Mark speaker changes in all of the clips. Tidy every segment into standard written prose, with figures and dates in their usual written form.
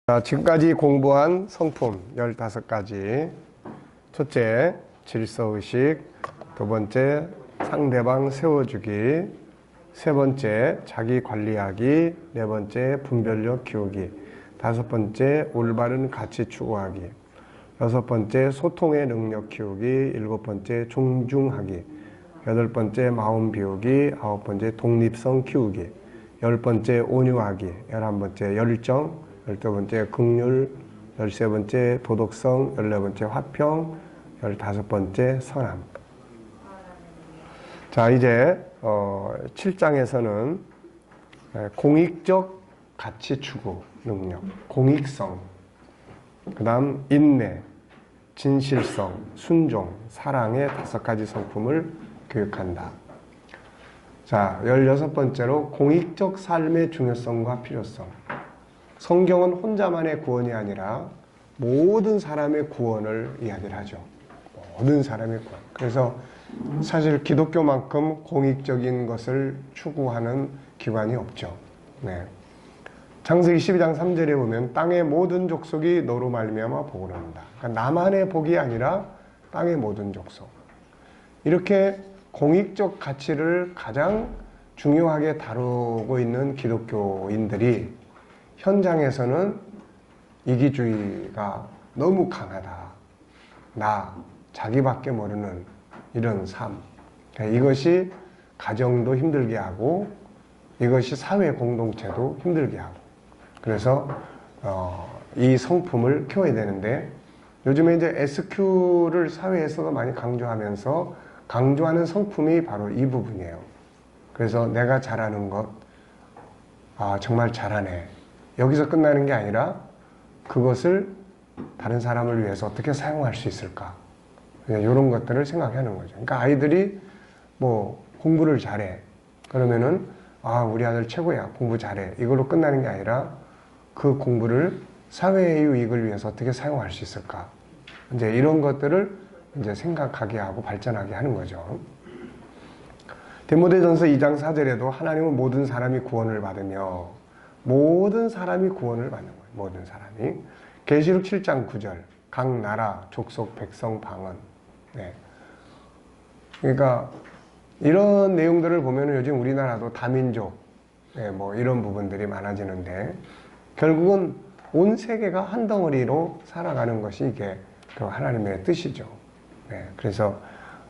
Speaker 1: 지금까지 공부한 성품 15가지. 첫째, 질서의식. 두 번째, 상대방 세워주기. 세 번째, 자기 관리하기. 네 번째, 분별력 키우기. 다섯 번째, 올바른 가치 추구하기. 여섯 번째, 소통의 능력 키우기. 일곱 번째, 존중하기. 여덟 번째, 마음 비우기. 아홉 번째, 독립성 키우기. 열 번째, 온유하기. 11번째, 열정. 12번째 긍휼, 13번째 도덕성, 14번째 화평, 15번째 선함. 자, 이제 7장에서는 공익적 가치 추구 능력, 공익성, 그 다음 인내, 진실성, 순종, 사랑의 5가지 성품을 교육한다. 자, 16번째로 공익적 삶의 중요성과 필요성. 성경은 혼자만의 구원이 아니라 모든 사람의 구원을 이야기를 하죠. 모든 사람의 구원. 그래서 사실 기독교만큼 공익적인 것을 추구하는 기관이 없죠. 네. 창세기 12장 3절에 보면 땅의 모든 족속이 너로 말미암아 복을 얻는다. 그러니까 나만의 복이 아니라 땅의 모든 족속. 이렇게 공익적 가치를 가장 중요하게 다루고 있는 기독교인들이 현장에서는 이기주의가 너무 강하다. 자기밖에 모르는 이런 삶. 이것이 가정도 힘들게 하고 이것이 사회 공동체도 힘들게 하고. 그래서 이 성품을 키워야 되는데 요즘에 이제 SQ를 사회에서도 많이 강조하면서 강조하는 성품이 바로 이 부분이에요. 그래서 내가 잘하는 것, 정말 잘하네. 여기서 끝나는 게 아니라 그것을 다른 사람을 위해서 어떻게 사용할 수 있을까? 이런 것들을 생각하는 거죠. 그러니까 아이들이 뭐 공부를 잘해. 그러면은 우리 아들 최고야. 공부 잘해. 이걸로 끝나는 게 아니라 그 공부를 사회의 유익을 위해서 어떻게 사용할 수 있을까? 이제 이런 것들을 이제 생각하게 하고 발전하게 하는 거죠. 디모데전서 2장 4절에도 하나님은 모든 사람이 구원을 받으며 모든 사람이 구원을 받는 거예요. 모든 사람이. 계시록 7장 9절 각 나라, 족속, 백성, 방언. 네. 그러니까 이런 내용들을 보면 요즘 우리나라도 다민족, 뭐 이런 부분들이 많아지는데 결국은 온 세계가 한 덩어리로 살아가는 것이 이게 그 하나님의 뜻이죠. 네. 그래서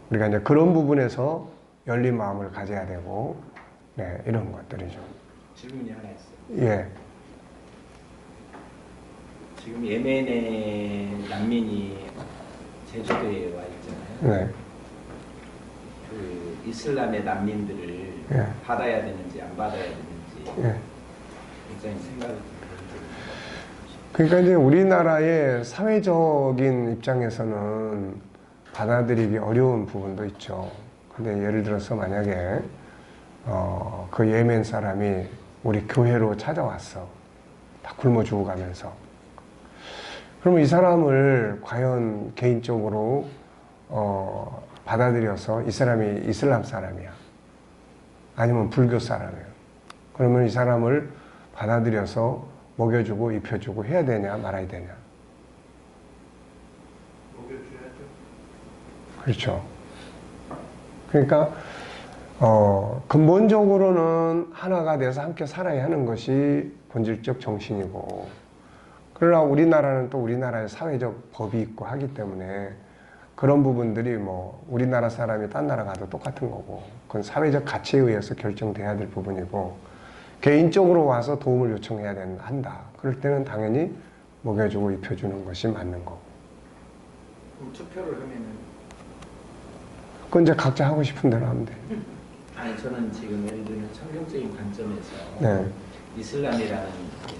Speaker 1: 우리가 이제 그런 부분에서 열린 마음을 가져야 되고, 네, 이런 것들이죠.
Speaker 2: 질문이 하나 있어요.
Speaker 1: 예.
Speaker 2: 지금 예멘의 난민이 제주도에 와 있잖아요.
Speaker 1: 네.
Speaker 2: 그 이슬람의 난민들을
Speaker 1: 예.
Speaker 2: 받아야 되는지 안 받아야 되는지
Speaker 1: 예.
Speaker 2: 굉장히 생각이 듭니다.
Speaker 1: 그러니까 이제 우리나라의 사회적인 입장에서는 받아들이기 어려운 부분도 있죠. 근데 예를 들어서 만약에 그 예멘 사람이 우리 교회로 찾아왔어. 다 굶어 죽어가면서. 그러면 이 사람을 과연 개인적으로 받아들여서 이 사람이 이슬람 사람이야. 아니면 불교 사람이야. 그러면 이 사람을 받아들여서 먹여주고 입혀주고 해야 되냐 말아야 되냐.
Speaker 2: 먹여줘야죠.
Speaker 1: 그렇죠. 그러니까 근본적으로는 하나가 돼서 함께 살아야 하는 것이 본질적 정신이고, 그러나 우리나라는 또 우리나라의 사회적 법이 있고 하기 때문에 그런 부분들이 뭐 우리나라 사람이 딴 나라 가도 똑같은 거고, 그건 사회적 가치에 의해서 결정돼야 될 부분이고, 개인적으로 와서 도움을 요청해야 한다. 그럴 때는 당연히 먹여주고 입혀주는 것이 맞는 거고.
Speaker 2: 그럼 투표를 하면은
Speaker 1: 그건 이제 각자 하고 싶은 대로 하면 돼.
Speaker 2: 아니 저는 지금 예를 들면 성경적인 관점에서
Speaker 1: 네.
Speaker 2: 이슬람이라는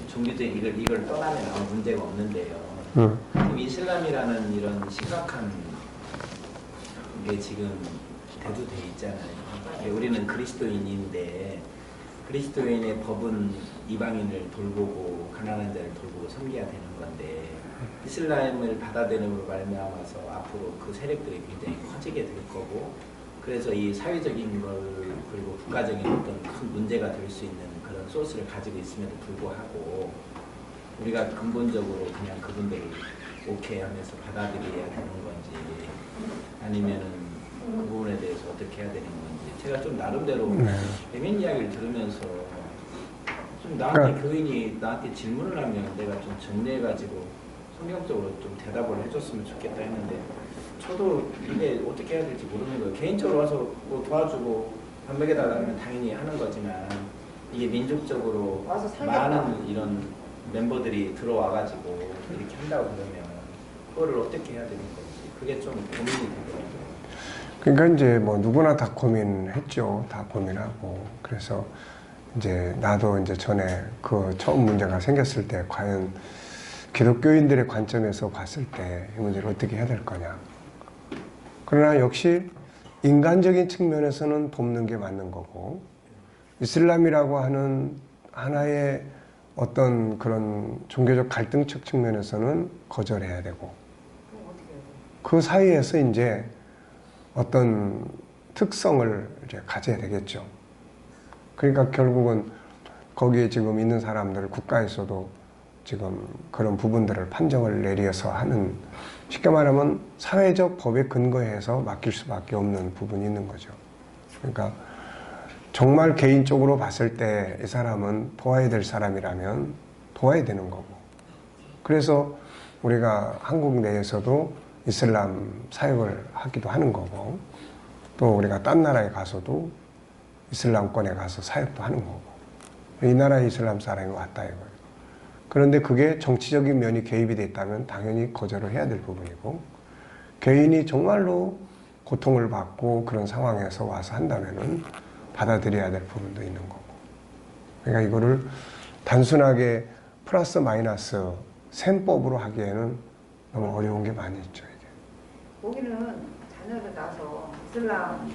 Speaker 2: 종교적인 이걸 떠나면 아무 문제가 없는데요. 그럼 이슬람이라는 이런 심각한 게 지금 대두돼 있잖아요. 우리는 그리스도인인데 그리스도인의 법은 이방인을 돌보고 가난한 자를 돌보고 섬겨야 되는 건데 이슬람을 받아들임으로 말미암아서 앞으로 그 세력들이 굉장히 커지게 될 거고, 그래서 이 사회적인 걸 그리고 국가적인 어떤 큰 문제가 될 수 있는 그런 소스를 가지고 있음에도 불구하고 우리가 근본적으로 그냥 그분들을 오케이 하면서 받아들여야 되는 건지 아니면은 그 부분에 대해서 어떻게 해야 되는 건지 제가 좀 나름대로 배민 이야기를 들으면서 좀 나한테 교인이 나한테 질문을 하면 내가 좀 정리해가지고 성경적으로 좀 대답을 해줬으면 좋겠다 했는데 저도 이게 어떻게 해야 될지 모르는 거예요. 개인적으로 와서 뭐 도와주고 밥 먹여달라면 당연히 하는 거지만 이게 민족적으로 많은 이런 멤버들이 들어와가지고 이렇게 한다고 그러면 그거를 어떻게 해야 되는 건지 그게 좀 고민이 되더라고요.
Speaker 1: 그러니까 이제 뭐 누구나 다 고민했죠. 다 고민하고. 그래서 이제 나도 이제 전에 그 처음 문제가 생겼을 때 과연 기독교인들의 관점에서 봤을 때 이 문제를 어떻게 해야 될 거냐. 그러나 역시 인간적인 측면에서는 돕는 게 맞는 거고 이슬람이라고 하는 하나의 어떤 그런 종교적 갈등적 측면에서는 거절해야 되고 그 사이에서 이제 어떤 특성을 이제 가져야 되겠죠. 그러니까 결국은 거기에 지금 있는 사람들 국가에서도 지금 그런 부분들을 판정을 내려서 하는 쉽게 말하면 사회적 법에 근거해서 맡길 수밖에 없는 부분이 있는 거죠. 그러니까 정말 개인적으로 봤을 때 이 사람은 도와야 될 사람이라면 도와야 되는 거고 그래서 우리가 한국 내에서도 이슬람 사역을 하기도 하는 거고 또 우리가 딴 나라에 가서도 이슬람권에 가서 사역도 하는 거고 이 나라에 이슬람 사람이 왔다 이거예요. 그런데 그게 정치적인 면이 개입이 돼 있다면 당연히 거절을 해야 될 부분이고 개인이 정말로 고통을 받고 그런 상황에서 와서 한다면은 받아들여야 될 부분도 있는 거고 그러니까 이거를 단순하게 플러스 마이너스 셈법으로 하기에는 너무 어려운 게 많이 있죠 이게.
Speaker 3: 거기는 자녀를 낳아서 이슬람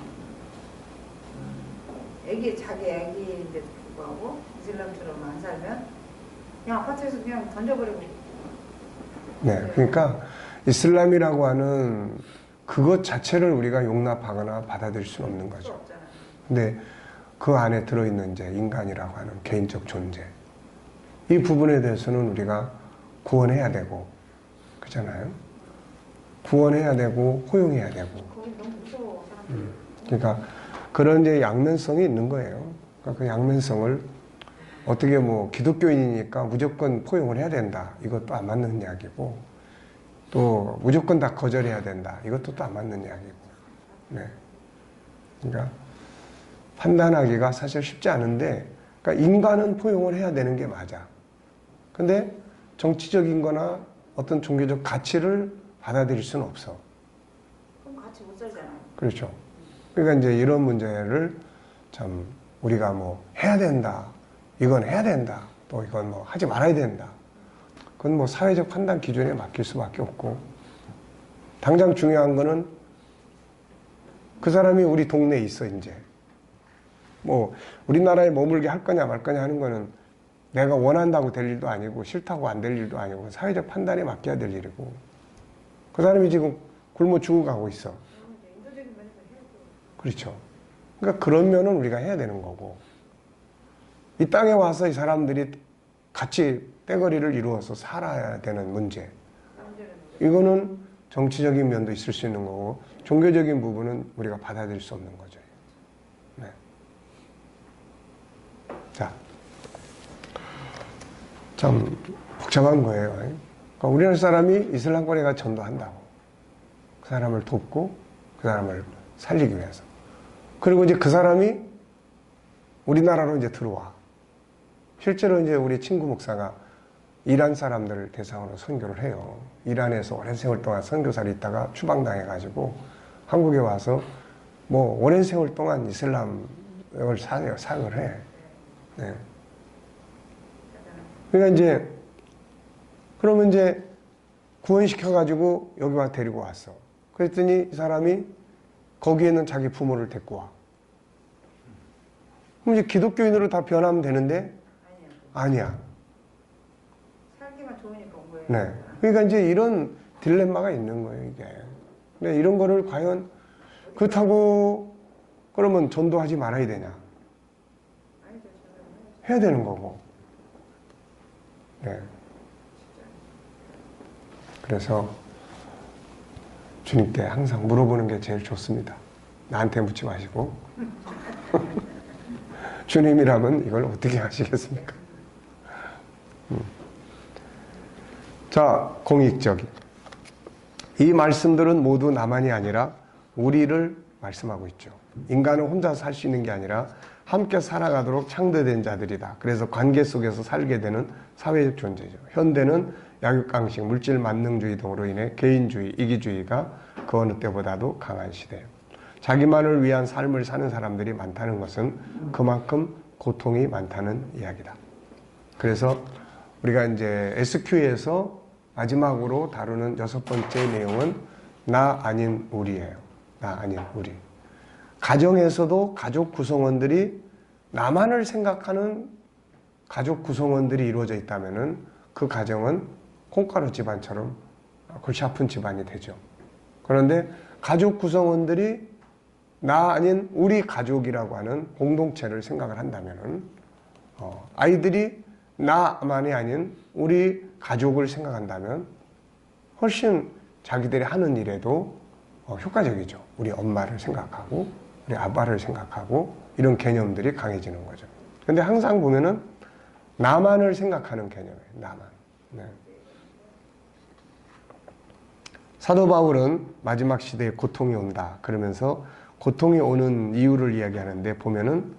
Speaker 3: 자기 애기인데 불구하고 이슬람처럼 안 살면 그냥 아파트에서 그냥 던져버리고.
Speaker 1: 네, 그러니까 이슬람이라고 하는 그것 자체를 우리가 용납하거나 받아들일 수는 없는 거죠. 근데 그 안에 들어있는 이제 인간이라고 하는 개인적 존재 이 부분에 대해서는 우리가 구원해야 되고 그렇잖아요. 구원해야 되고 호용해야 되고.
Speaker 3: 거기 너무 무서워 사람들.
Speaker 1: 그러니까 그런 이제 양면성이 있는 거예요. 그러니까 그 양면성을 어떻게 뭐 기독교인이니까 무조건 포용을 해야 된다. 이것도 안 맞는 이야기고 또 무조건 다 거절해야 된다. 이것도 또 안 맞는 이야기고. 네. 그러니까 판단하기가 사실 쉽지 않은데 그러니까 인간은 포용을 해야 되는 게 맞아. 근데 정치적인 거나 어떤 종교적 가치를 받아들일 수는 없어.
Speaker 3: 그럼 같이 못 살잖아요.
Speaker 1: 그렇죠. 그러니까 이제 이런 문제를 참 우리가 뭐 해야 된다. 이건 해야 된다. 또 이건 뭐 하지 말아야 된다. 그건 뭐 사회적 판단 기준에 맡길 수밖에 없고 당장 중요한 거는 그 사람이 우리 동네에 있어 이제. 뭐 우리나라에 머물게 할 거냐 말 거냐 하는 거는 내가 원한다고 될 일도 아니고 싫다고 안 될 일도 아니고 사회적 판단에 맡겨야 될 일이고 그 사람이 지금 굶어 죽어가고 있어. 그렇죠. 그러니까 그런 면은 우리가 해야 되는 거고 이 땅에 와서 이 사람들이 같이 떼거리를 이루어서 살아야 되는 문제 이거는 정치적인 면도 있을 수 있는 거고 종교적인 부분은 우리가 받아들일 수 없는 거죠. 네. 자, 참 복잡한 거예요. 그러니까 우리나라 사람이 이슬람권에 가 전도한다고 그 사람을 돕고 그 사람을 살리기 위해서 그리고 이제 그 사람이 우리나라로 이제 들어와. 실제로 이제 우리 친구 목사가 이란 사람들을 대상으로 선교를 해요. 이란에서 오랜 세월 동안 선교사를 있다가 추방당해가지고 한국에 와서 뭐 오랜 세월 동안 이슬람을 사역을 해. 네. 그러니까 이제 그러면 이제 구원시켜가지고 여기 와 데리고 왔어. 그랬더니 이 사람이 거기에 있는 자기 부모를 데리고 와. 그럼 이제 기독교인으로 다 변하면 되는데 아니야.
Speaker 3: 살기만 좋으니까 온 거예요.
Speaker 1: 네. 그러니까 이제 이런 딜레마가 있는 거예요, 이게. 근데 이런 거를 과연 그렇다고 그러면 전도하지 말아야 되냐? 해야 되는 거고. 네. 그래서 주님께 항상 물어보는 게 제일 좋습니다. 나한테 묻지 마시고 주님이라면 이걸 어떻게 하시겠습니까? 자, 공익적인. 이 말씀들은 모두 나만이 아니라 우리를 말씀하고 있죠. 인간은 혼자 살 수 있는 게 아니라 함께 살아가도록 창조된 자들이다. 그래서 관계 속에서 살게 되는 사회적 존재죠. 현대는 약육강식, 물질 만능주의 등으로 인해 개인주의, 이기주의가 그 어느 때보다도 강한 시대예요. 자기만을 위한 삶을 사는 사람들이 많다는 것은 그만큼 고통이 많다는 이야기다. 그래서 우리가 이제 SQ에서 마지막으로 다루는 6번째 내용은 나 아닌 우리예요. 나 아닌 우리. 가정에서도 가족 구성원들이 나만을 생각하는 가족 구성원들이 이루어져 있다면은 그 가정은 콩가루 집안처럼 골치 아픈 집안이 되죠. 그런데 가족 구성원들이 나 아닌 우리 가족이라고 하는 공동체를 생각을 한다면은 아이들이 나만이 아닌 우리 가족을 생각한다면 훨씬 자기들이 하는 일에도 효과적이죠. 우리 엄마를 생각하고 우리 아빠를 생각하고 이런 개념들이 강해지는 거죠. 근데 항상 보면은 나만을 생각하는 개념이에요. 나만. 네. 사도 바울은 마지막 시대에 고통이 온다 그러면서 고통이 오는 이유를 이야기하는데 보면은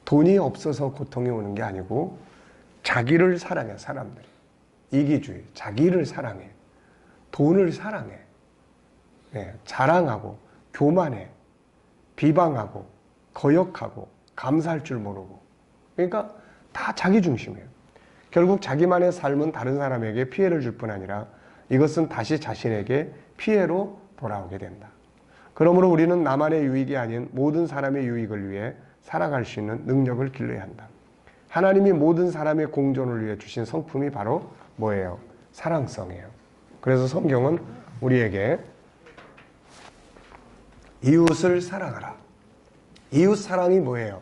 Speaker 1: 돈이 없어서 고통이 오는 게 아니고 자기를 사랑해. 사람들이 이기주의, 자기를 사랑해, 돈을 사랑해, 네, 자랑하고 교만해, 비방하고 거역하고 감사할 줄 모르고, 그러니까 다 자기 중심이에요. 결국 자기만의 삶은 다른 사람에게 피해를 줄 뿐 아니라 이것은 다시 자신에게 피해로 돌아오게 된다. 그러므로 우리는 나만의 유익이 아닌 모든 사람의 유익을 위해 살아갈 수 있는 능력을 길러야 한다. 하나님이 모든 사람의 공존을 위해 주신 성품이 바로 뭐예요? 사랑성이에요. 그래서 성경은 우리에게 이웃을 사랑하라. 이웃 사랑이 뭐예요?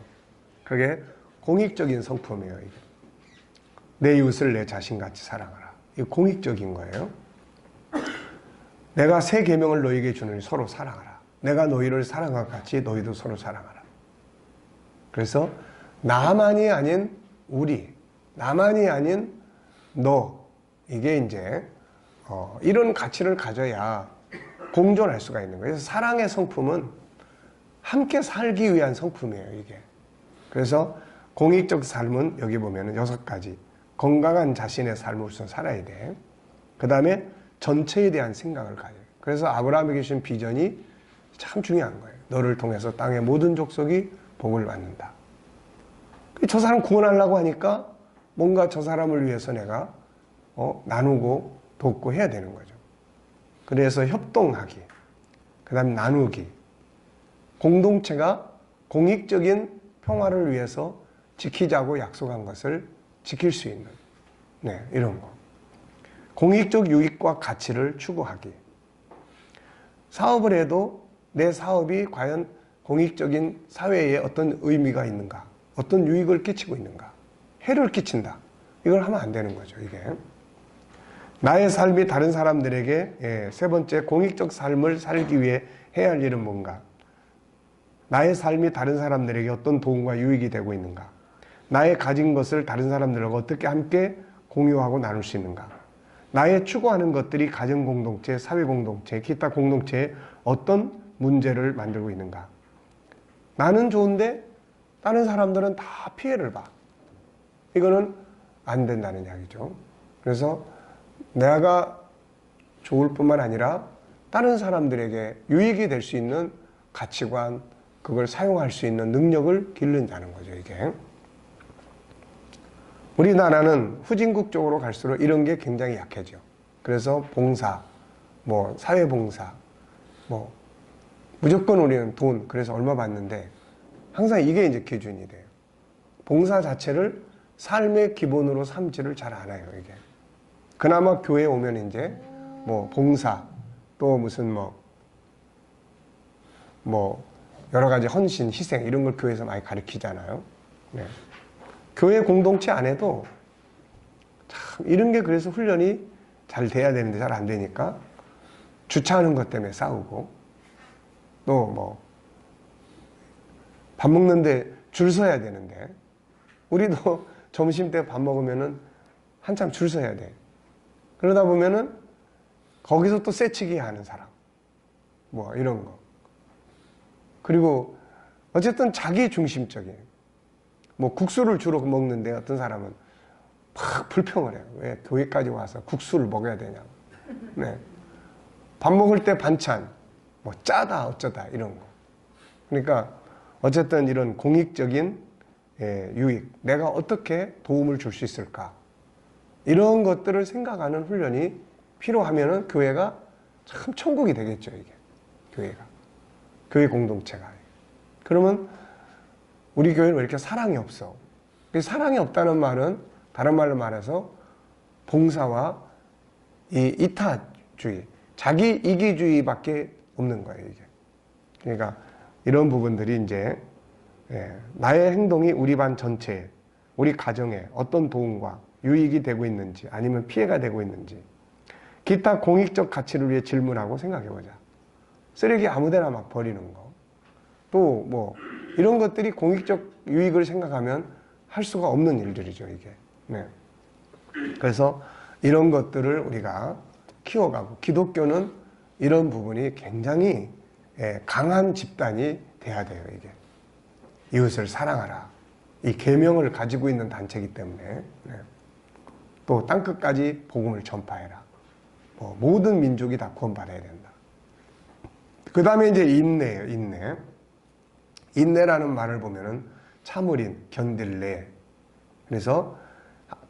Speaker 1: 그게 공익적인 성품이에요. 이게. 내 이웃을 내 자신같이 사랑하라. 이게 공익적인 거예요. 내가 새 계명을 너희에게 주노니 서로 사랑하라. 내가 너희를 사랑한 것 같이 너희도 서로 사랑하라. 그래서 나만이 아닌 우리, 나만이 아닌 너, 이게 이제 이런 가치를 가져야 공존할 수가 있는 거예요. 그래서 사랑의 성품은 함께 살기 위한 성품이에요, 이게. 그래서 공익적 삶은 여기 보면은 6가지. 건강한 자신의 삶을 우선 살아야 돼. 그 다음에 전체에 대한 생각을 가져요. 그래서 아브라함에게 주신 비전이 참 중요한 거예요. 너를 통해서 땅의 모든 족속이 복을 받는다. 저 사람 구원하려고 하니까 뭔가 저 사람을 위해서 내가 나누고 돕고 해야 되는 거죠. 그래서 협동하기, 그 다음에 나누기, 공동체가 공익적인 평화를 위해서 지키자고 약속한 것을 지킬 수 있는, 네, 이런 거. 공익적 유익과 가치를 추구하기. 사업을 해도 내 사업이 과연 공익적인 사회에 어떤 의미가 있는가, 어떤 유익을 끼치고 있는가, 해를 끼친다. 이걸 하면 안 되는 거죠, 이게. 나의 삶이 다른 사람들에게, 3번째, 공익적 삶을 살기 위해 해야 할 일은 뭔가? 나의 삶이 다른 사람들에게 어떤 도움과 유익이 되고 있는가? 나의 가진 것을 다른 사람들과 어떻게 함께 공유하고 나눌 수 있는가? 나의 추구하는 것들이 가정 공동체, 사회 공동체, 기타 공동체에 어떤 문제를 만들고 있는가? 나는 좋은데 다른 사람들은 다 피해를 봐. 이거는 안 된다는 이야기죠. 그래서 내가 좋을 뿐만 아니라 다른 사람들에게 유익이 될 수 있는 가치관, 그걸 사용할 수 있는 능력을 기른다는 거죠, 이게. 우리나라는 후진국 쪽으로 갈수록 이런 게 굉장히 약해져. 그래서 봉사, 사회봉사, 무조건 우리는 돈, 그래서 얼마 받는데 항상 이게 이제 기준이 돼요. 봉사 자체를 삶의 기본으로 삼지를 잘 않아요, 이게. 그나마 교회에 오면 이제 봉사, 또 무슨 여러 가지 헌신, 희생 이런 걸 교회에서 많이 가르치잖아요. 네. 교회 공동체 안에도 참 이런 게 그래서 훈련이 잘 돼야 되는데 잘 안 되니까 주차하는 것 때문에 싸우고, 또 뭐 밥 먹는데 줄 서야 되는데 우리도 점심 때 밥 먹으면은 한참 줄 서야 돼. 그러다 보면은 거기서 또 새치기 하는 사람, 뭐 이런 거. 그리고 어쨌든 자기 중심적인, 뭐 국수를 주로 먹는데 어떤 사람은 막 불평을 해요. 왜 교회까지 와서 국수를 먹어야 되냐고. 네. 밥 먹을 때 반찬, 뭐 짜다 어쩌다 이런 거. 그러니까 어쨌든 이런 공익적인 유익, 내가 어떻게 도움을 줄 수 있을까, 이런 것들을 생각하는 훈련이 필요하면은 교회가 참 천국이 되겠죠. 이게 교회가, 교회 공동체가. 그러면 우리 교회는 왜 이렇게 사랑이 없어? 사랑이 없다는 말은 다른 말로 말해서 봉사와 이 이타주의, 자기 이기주의밖에 없는 거예요. 이게. 그러니까 이런 부분들이 이제 나의 행동이 우리 반 전체에, 우리 가정에 어떤 도움과 유익이 되고 있는지 아니면 피해가 되고 있는지, 기타 공익적 가치를 위해 질문하고 생각해보자. 쓰레기 아무데나 막 버리는 거, 또 뭐 이런 것들이 공익적 유익을 생각하면 할 수가 없는 일들이죠, 이게. 네. 그래서 이런 것들을 우리가 키워가고, 기독교는 이런 부분이 굉장히 강한 집단이 돼야 돼요, 이게. 이웃을 사랑하라, 이 계명을 가지고 있는 단체이기 때문에. 네. 또 땅끝까지 복음을 전파해라. 뭐 모든 민족이 다 구원받아야 된다. 그 다음에 이제 인내예요, 인내. 인내라는 말을 보면은 참을인, 견딜래. 그래서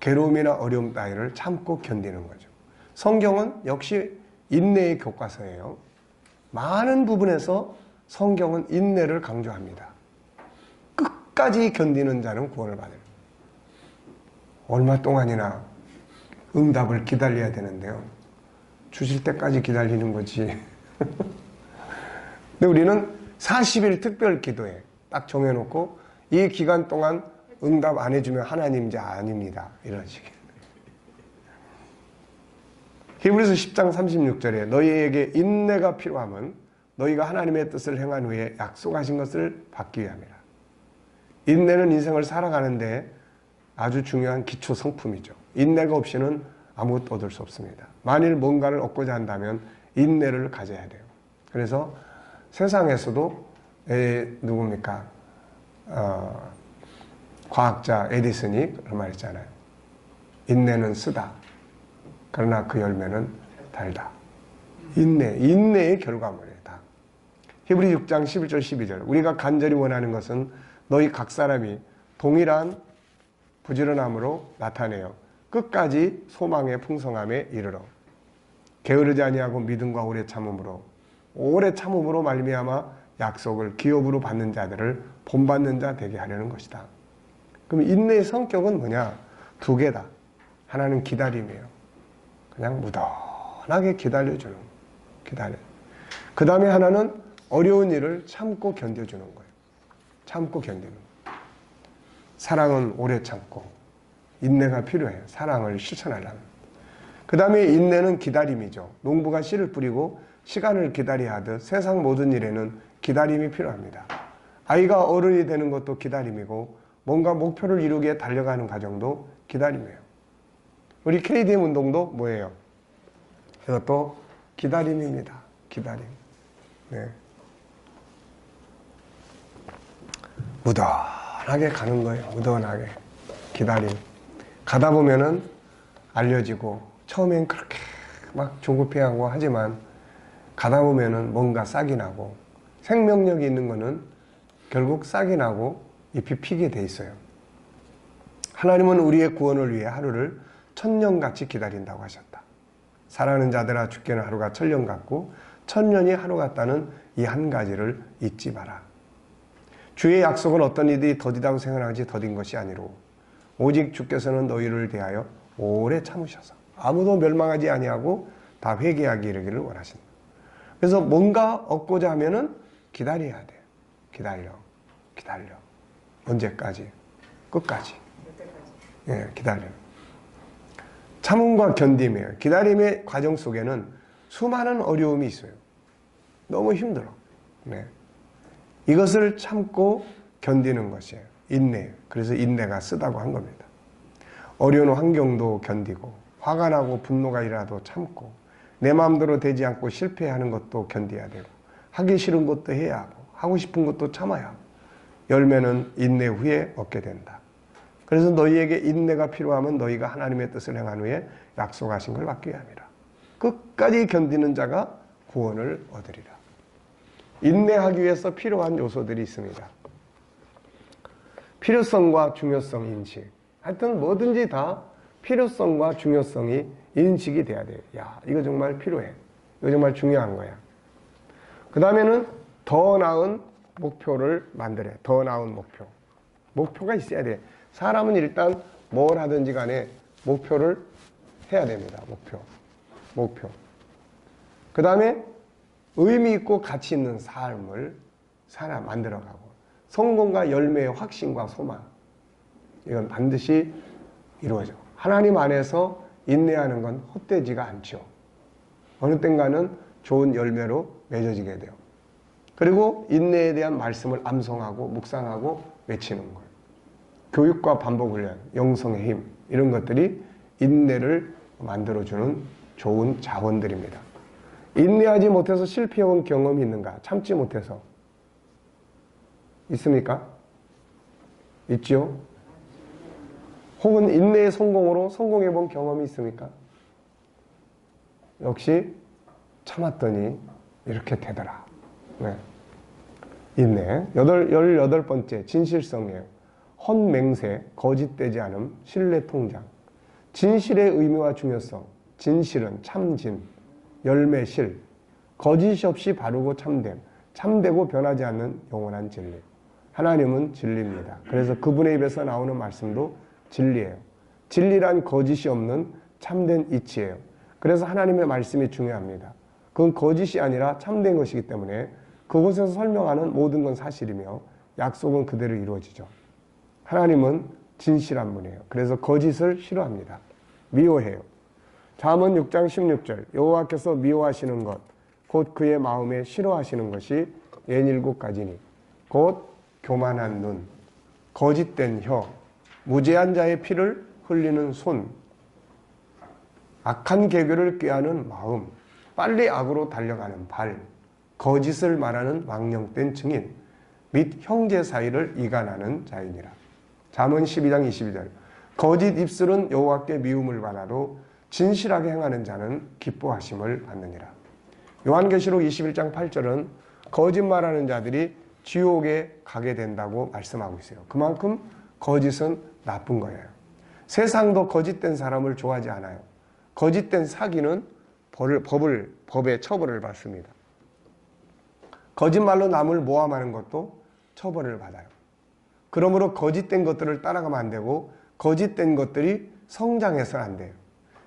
Speaker 1: 괴로움이나 어려움 따위를 참고 견디는 거죠. 성경은 역시 인내의 교과서예요. 많은 부분에서 성경은 인내를 강조합니다. 끝까지 견디는 자는 구원을 받아요. 얼마 동안이나 응답을 기다려야 되는데요. 주실 때까지 기다리는 거지. 근데 우리는 40일 특별 기도에 딱 정해놓고 이 기간 동안 응답 안 해주면 하나님 이제 아닙니다, 이런 식이에요. 히브리서 10장 36절에 너희에게 인내가 필요함은 너희가 하나님의 뜻을 행한 후에 약속하신 것을 받기 위함이라. 인내는 인생을 살아가는데 아주 중요한 기초 성품이죠. 인내가 없이는 아무것도 얻을 수 없습니다. 만일 뭔가를 얻고자 한다면 인내를 가져야 돼요. 그래서 세상에서도 누굽니까? 과학자 에디슨이 그런 말 있잖아요. 인내는 쓰다. 그러나 그 열매는 달다. 인내의 결과물이에요, 다. 히브리 6장 11절 12절. 우리가 간절히 원하는 것은 너희 각 사람이 동일한 부지런함으로 나타내요. 끝까지 소망의 풍성함에 이르러. 게으르지 아니하고 믿음과 오래 참음으로 말미암아 약속을 기업으로 받는 자들을 본받는 자 되게 하려는 것이다. 그럼 인내의 성격은 뭐냐? 두 개다. 하나는 기다림이에요. 그냥 무던하게 기다려주는 거예요. 기다려. 그 다음에 하나는 어려운 일을 참고 견뎌주는 거예요. 참고 견디는 거예요. 사랑은 오래 참고 인내가 필요해요. 사랑을 실천하려면. 그 다음에 인내는 기다림이죠. 농부가 씨를 뿌리고 시간을 기다려야 하듯 세상 모든 일에는 기다림이 필요합니다. 아이가 어른이 되는 것도 기다림이고 뭔가 목표를 이루기에 달려가는 과정도 기다림이에요. 우리 KDM 운동도 뭐예요? 이것도 기다림입니다. 기다림. 네. 무던하게 가는 거예요. 무던하게. 기다림. 가다 보면은 알려지고 처음엔 그렇게 막 조급해하고 하지만 가다 보면은 뭔가 싹이 나고 생명력이 있는 거는 결국 싹이 나고 잎이 피게 돼 있어요. 하나님은 우리의 구원을 위해 하루를 천년같이 기다린다고 하셨다. 사랑하는 자들아 주께는 하루가 천년 같고 천년이 하루 같다는 이 한 가지를 잊지 마라. 주의 약속은 어떤 이들이 더디다고 생각하지 더딘 것이 아니로 오직 주께서는 너희를 대하여 오래 참으셔서 아무도 멸망하지 아니하고 다 회개하기 이르기를 원하신다. 그래서 뭔가 얻고자 하면은 기다려야 돼요. 기다려. 언제까지? 끝까지. 예, 기다려. 참음과 견딤이에요. 기다림의 과정 속에는 수많은 어려움이 있어요. 너무 힘들어. 네. 이것을 참고 견디는 것이에요. 인내예요. 그래서 인내가 쓰다고 한 겁니다. 어려운 환경도 견디고 화가 나고 분노가 일어나도 참고 내 마음대로 되지 않고 실패하는 것도 견뎌야 되고 하기 싫은 것도 해야 하고 하고 싶은 것도 참아야 하고 열매는 인내 후에 얻게 된다. 그래서 너희에게 인내가 필요하면 너희가 하나님의 뜻을 행한 후에 약속하신 걸 받기 위함이라. 끝까지 견디는 자가 구원을 얻으리라. 인내하기 위해서 필요한 요소들이 있습니다. 필요성과 중요성 인식. 하여튼 뭐든지 다 필요성과 중요성이 인식이 돼야 돼요. 야, 이거 정말 필요해. 이거 정말 중요한 거야. 그 다음에는 더 나은 목표를 만들어요. 더 나은 목표. 목표가 있어야 돼. 사람은 일단 뭘 하든지 간에 목표를 해야 됩니다. 목표. 그 다음에 의미 있고 가치 있는 삶을 만들어가고 성공과 열매의 확신과 소망. 이건 반드시 이루어져. 하나님 안에서 인내하는 건 헛되지가 않죠. 어느 땐가는 좋은 열매로 맺어지게 돼요. 그리고 인내에 대한 말씀을 암송하고 묵상하고 외치는 것. 교육과 반복 훈련, 영성의 힘 이런 것들이 인내를 만들어주는 좋은 자원들입니다. 인내하지 못해서 실패해온 경험이 있는가? 참지 못해서. 있습니까? 있죠? 혹은 인내의 성공으로 성공해본 경험이 있습니까? 역시 참았더니 이렇게 되더라. 네. 인내. 18번째 진실성이에요. 헛맹세, 거짓되지 않음, 신뢰 통장. 진실의 의미와 중요성. 진실은 참진, 열매실, 거짓이 없이 바르고 참됨, 참되고 변하지 않는 영원한 진리. 하나님은 진리입니다. 그래서 그분의 입에서 나오는 말씀도 진리예요. 진리란 거짓이 없는 참된 이치예요. 그래서 하나님의 말씀이 중요합니다. 그건 거짓이 아니라 참된 것이기 때문에 그곳에서 설명하는 모든 건 사실이며 약속은 그대로 이루어지죠. 하나님은 진실한 분이에요. 그래서 거짓을 싫어합니다. 미워해요. 잠언 6장 16절 여호와께서 미워하시는 것 곧 그의 마음에 싫어하시는 것이 67가지니 곧 교만한 눈, 거짓된 혀, 무죄한 자의 피를 흘리는 손, 악한 계교를 꾀하는 마음, 빨리 악으로 달려가는 발, 거짓을 말하는 망령된 증인, 및 형제 사이를 이간하는 자이니라. 잠언 12장 22절 거짓 입술은 여호와께 미움을 받아도 진실하게 행하는 자는 기뻐하심을 받느니라. 요한계시록 21장 8절은 거짓말하는 자들이 지옥에 가게 된다고 말씀하고 있어요. 그만큼 거짓은 나쁜 거예요. 세상도 거짓된 사람을 좋아하지 않아요. 거짓된 사기는 법의 처벌을 받습니다. 거짓말로 남을 모함하는 것도 처벌을 받아요. 그러므로 거짓된 것들을 따라가면 안 되고 거짓된 것들이 성장해서는 안 돼요.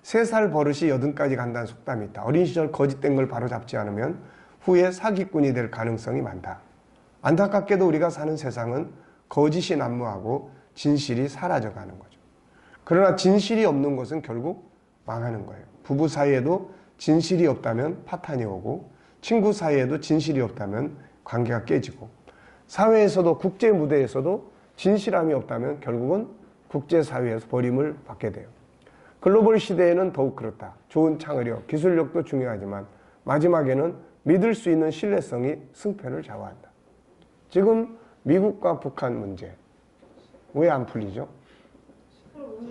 Speaker 1: 3살 버릇이 80까지 간다는 속담이 있다. 어린 시절 거짓된 걸 바로잡지 않으면 후에 사기꾼이 될 가능성이 많다. 안타깝게도 우리가 사는 세상은 거짓이 난무하고 진실이 사라져가는 거죠. 그러나 진실이 없는 것은 결국 망하는 거예요. 부부 사이에도 진실이 없다면 파탄이 오고 친구 사이에도 진실이 없다면 관계가 깨지고 사회에서도 국제 무대에서도 진실함이 없다면 결국은 국제사회에서 버림을 받게 돼요. 글로벌 시대에는 더욱 그렇다. 좋은 창의력, 기술력도 중요하지만 마지막에는 믿을 수 있는 신뢰성이 승패를 좌우한다. 지금 미국과 북한 문제 왜 안 풀리죠?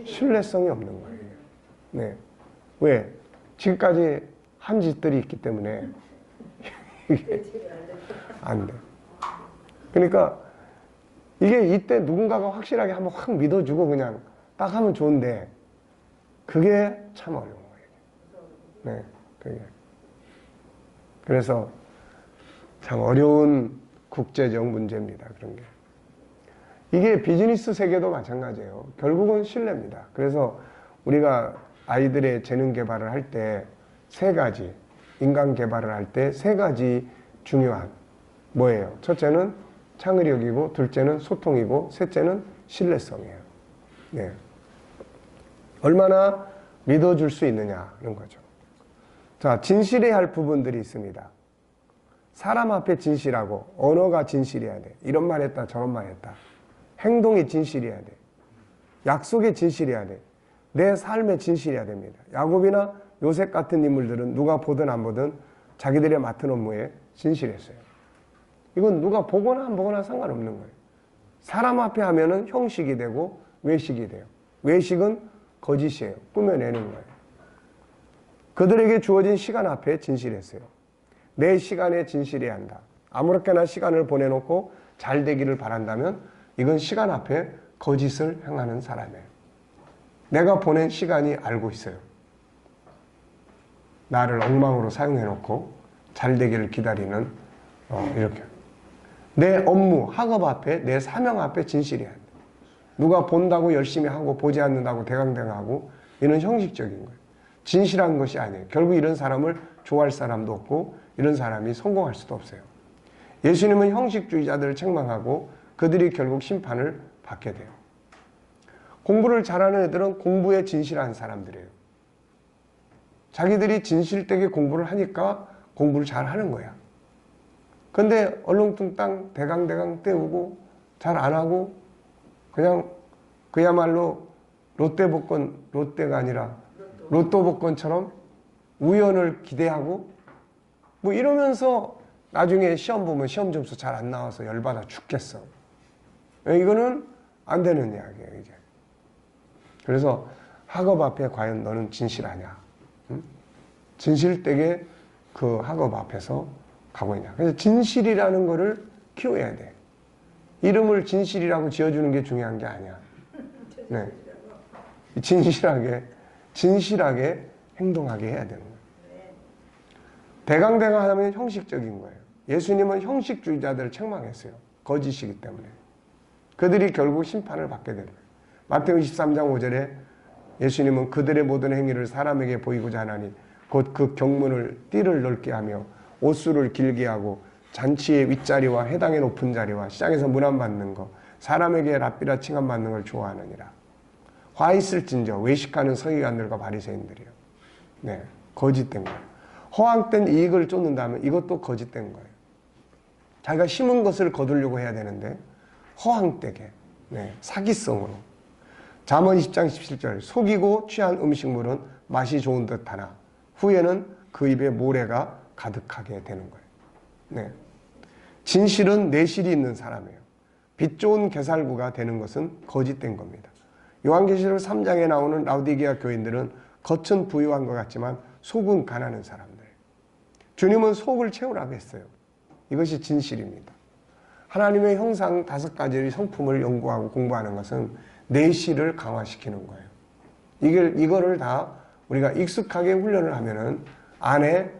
Speaker 1: 신뢰성이 없는 거예요. 네. 왜? 지금까지 한 짓들이 있기 때문에 이게 안 돼. 그러니까 이게 이때 누군가가 확실하게 한번 확 믿어주고 그냥 딱 하면 좋은데 그게 참 어려운 거예요. 네, 그게. 그래서 참 어려운 국제적 문제입니다. 그런 게. 이게 비즈니스 세계도 마찬가지예요. 결국은 신뢰입니다. 그래서 우리가 아이들의 재능 개발을 할 때 3가지, 인간 개발을 할 때 3가지 중요한 뭐예요? 첫째는 창의력이고, 둘째는 소통이고, 셋째는 신뢰성이에요. 네. 얼마나 믿어줄 수 있느냐 이런 거죠. 자, 진실해야 할 부분들이 있습니다. 사람 앞에 진실하고 언어가 진실해야 돼. 이런 말 했다 저런 말 했다. 행동이 진실해야 돼. 약속에 진실해야 돼. 내 삶에 진실해야 됩니다. 야곱이나 요셉 같은 인물들은 누가 보든 안 보든 자기들의 맡은 업무에 진실했어요. 이건 누가 보거나 안 보거나 상관없는 거예요. 사람 앞에 하면은 형식이 되고 외식이 돼요. 외식은 거짓이에요. 꾸며내는 거예요. 그들에게 주어진 시간 앞에 진실했어요. 내 시간에 진실해야 한다. 아무렇게나 시간을 보내놓고 잘 되기를 바란다면 이건 시간 앞에 거짓을 행하는 사람이에요. 내가 보낸 시간이 알고 있어요. 나를 엉망으로 사용해놓고 잘 되기를 기다리는 이렇게 내 업무, 학업 앞에 내 사명 앞에 진실해야 한다. 누가 본다고 열심히 하고 보지 않는다고 대강대강하고 이는 형식적인 거예요. 진실한 것이 아니에요. 결국 이런 사람을 좋아할 사람도 없고 이런 사람이 성공할 수도 없어요. 예수님은 형식주의자들을 책망하고 그들이 결국 심판을 받게 돼요. 공부를 잘하는 애들은 공부에 진실한 사람들이에요. 자기들이 진실되게 공부를 하니까 공부를 잘하는 거야. 근데 얼렁뚱땅 대강대강 때우고 잘 안 하고 그냥 그야말로 롯데복권, 롯데가 아니라 로또 복권처럼 우연을 기대하고 뭐 이러면서 나중에 시험 보면 시험 점수 잘 안 나와서 열받아 죽겠어. 이거는 안 되는 이야기예요, 이게. 그래서 학업 앞에 과연 너는 진실하냐? 응? 진실되게 그 학업 앞에서 가고 있냐? 그래서 진실이라는 거를 키워야 돼. 이름을 진실이라고 지어주는 게 중요한 게 아니야. 네. 진실하게 행동하게 해야 되는 거예요. 대강대강 하면 형식적인 거예요. 예수님은 형식주의자들을 책망했어요. 거짓이기 때문에. 그들이 결국 심판을 받게 되는 거예요. 마태복음 23장 5절에 예수님은 그들의 모든 행위를 사람에게 보이고자 하나니 곧 그 경문을 띠를 넓게 하며 옷수를 길게 하고 잔치의 윗자리와 해당의 높은 자리와 시장에서 문안 받는 것 사람에게 랍비라 칭함 받는 걸 좋아하느니라. 화 있을진저 외식하는 서기관들과 바리새인들이요. 네, 거짓된 거예요. 허황된 이익을 쫓는다면 이것도 거짓된 거예요. 자기가 심은 것을 거두려고 해야 되는데 허황되게, 네, 사기성으로. 잠언 10장 17절 속이고 취한 음식물은 맛이 좋은 듯하나 후에는 그 입에 모래가 가득하게 되는 거예요. 네. 진실은 내실이 있는 사람이에요. 빛 좋은 게살구가 되는 것은 거짓된 겁니다. 요한계시록 3장에 나오는 라우디게아 교인들은 겉은 부유한 것 같지만 속은 가난한 사람들. 주님은 속을 채우라고 했어요. 이것이 진실입니다. 하나님의 형상 5가지의 성품을 연구하고 공부하는 것은 내실을 강화시키는 거예요. 이거를 다 우리가 익숙하게 훈련을 하면은 안에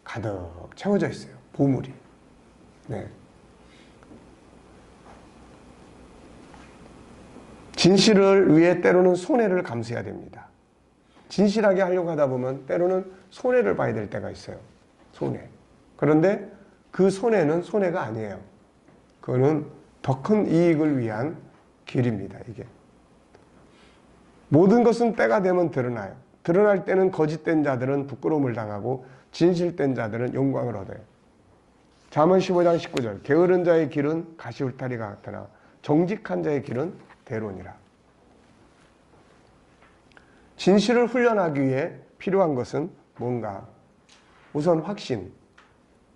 Speaker 1: 가득 채워져 있어요. 보물이. 네. 진실을 위해 때로는 손해를 감수해야 됩니다. 진실하게 하려고 하다 보면 때로는 손해를 봐야 될 때가 있어요. 손해. 그런데 그 손해는 손해가 아니에요. 그거는 더 큰 이익을 위한 길입니다. 이게. 모든 것은 때가 되면 드러나요. 드러날 때는 거짓된 자들은 부끄러움을 당하고 진실된 자들은 영광을 얻어요. 잠언 15장 19절 게으른 자의 길은 가시울타리가 같으나 정직한 자의 길은 대론이라. 진실을 훈련하기 위해 필요한 것은 뭔가? 우선 확신,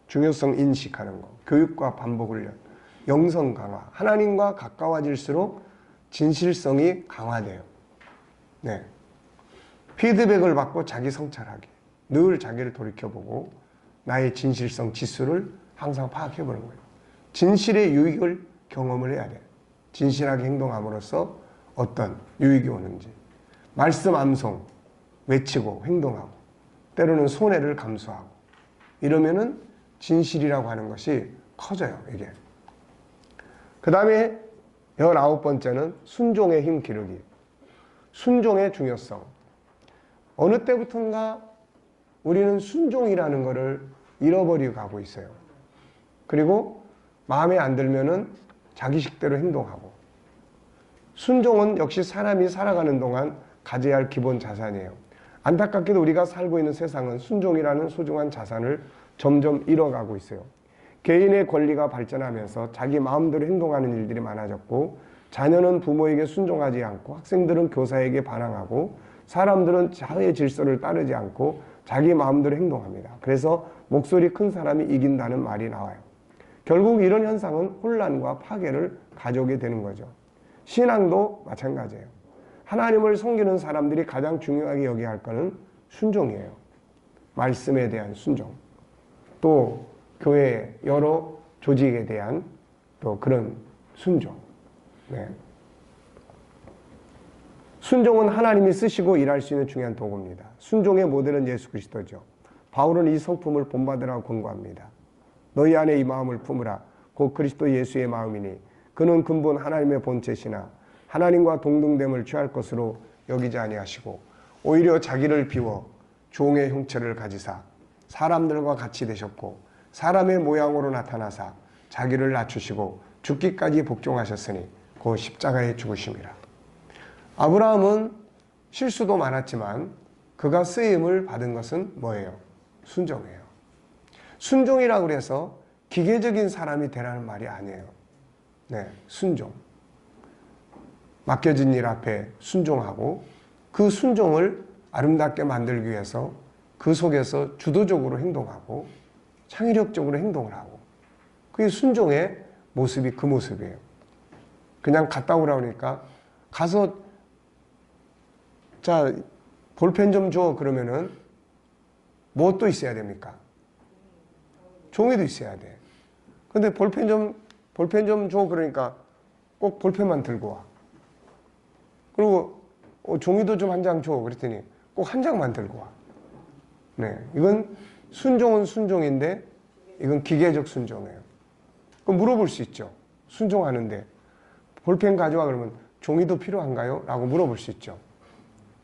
Speaker 1: 중요성 인식하는 것, 교육과 반복 훈련, 영성 강화. 하나님과 가까워질수록 진실성이 강화돼요. 네. 피드백을 받고 자기 성찰하기. 늘 자기를 돌이켜보고 나의 진실성 지수를 항상 파악해보는 거예요. 진실의 유익을 경험을 해야 돼요. 진실하게 행동함으로써 어떤 유익이 오는지. 말씀 암송, 외치고 행동하고 때로는 손해를 감수하고 이러면은 진실이라고 하는 것이 커져요. 이게. 그 다음에 19번째는 순종의 힘 기르기. 순종의 중요성. 어느 때부턴가 우리는 순종이라는 것을 잃어버리고 가고 있어요. 그리고 마음에 안 들면은 자기식대로 행동하고. 순종은 역시 사람이 살아가는 동안 가져야 할 기본 자산이에요. 안타깝게도 우리가 살고 있는 세상은 순종이라는 소중한 자산을 점점 잃어가고 있어요. 개인의 권리가 발전하면서 자기 마음대로 행동하는 일들이 많아졌고, 자녀는 부모에게 순종하지 않고, 학생들은 교사에게 반항하고, 사람들은 사회 질서를 따르지 않고 자기 마음대로 행동합니다. 그래서 목소리 큰 사람이 이긴다는 말이 나와요. 결국 이런 현상은 혼란과 파괴를 가져오게 되는 거죠. 신앙도 마찬가지예요. 하나님을 섬기는 사람들이 가장 중요하게 여겨야 할 것은 순종이에요. 말씀에 대한 순종. 또 교회 여러 조직에 대한 또 그런 순종. 네. 순종은 하나님이 쓰시고 일할 수 있는 중요한 도구입니다. 순종의 모델은 예수 그리스도죠. 바울은 이 성품을 본받으라고 권고합니다. 너희 안에 이 마음을 품으라. 곧 그리스도 예수의 마음이니 그는 근본 하나님의 본체시나 하나님과 동등됨을 취할 것으로 여기지 아니하시고 오히려 자기를 비워 종의 형체를 가지사 사람들과 같이 되셨고 사람의 모양으로 나타나사 자기를 낮추시고 죽기까지 복종하셨으니 그 십자가에 죽으심이라. 아브라함은 실수도 많았지만 그가 쓰임을 받은 것은 뭐예요? 순종이에요. 순종이라고 해서 기계적인 사람이 되라는 말이 아니에요. 네, 순종. 맡겨진 일 앞에 순종하고 그 순종을 아름답게 만들기 위해서 그 속에서 주도적으로 행동하고 창의력적으로 행동을 하고 그게 순종의 모습이 그 모습이에요. 그냥 갔다 오라 그러니까 가서 자 볼펜 좀 줘 그러면은 뭐 또 있어야 됩니까? 종이도 있어야 돼. 근데 볼펜 좀 줘 그러니까 꼭 볼펜만 들고 와. 그리고 종이도 좀 한 장 줘 그랬더니 꼭 한 장만 들고 와. 네, 이건 순종은 순종인데 이건 기계적 순종이에요. 그럼 물어볼 수 있죠. 순종하는데 볼펜 가져와 그러면 종이도 필요한가요? 라고 물어볼 수 있죠.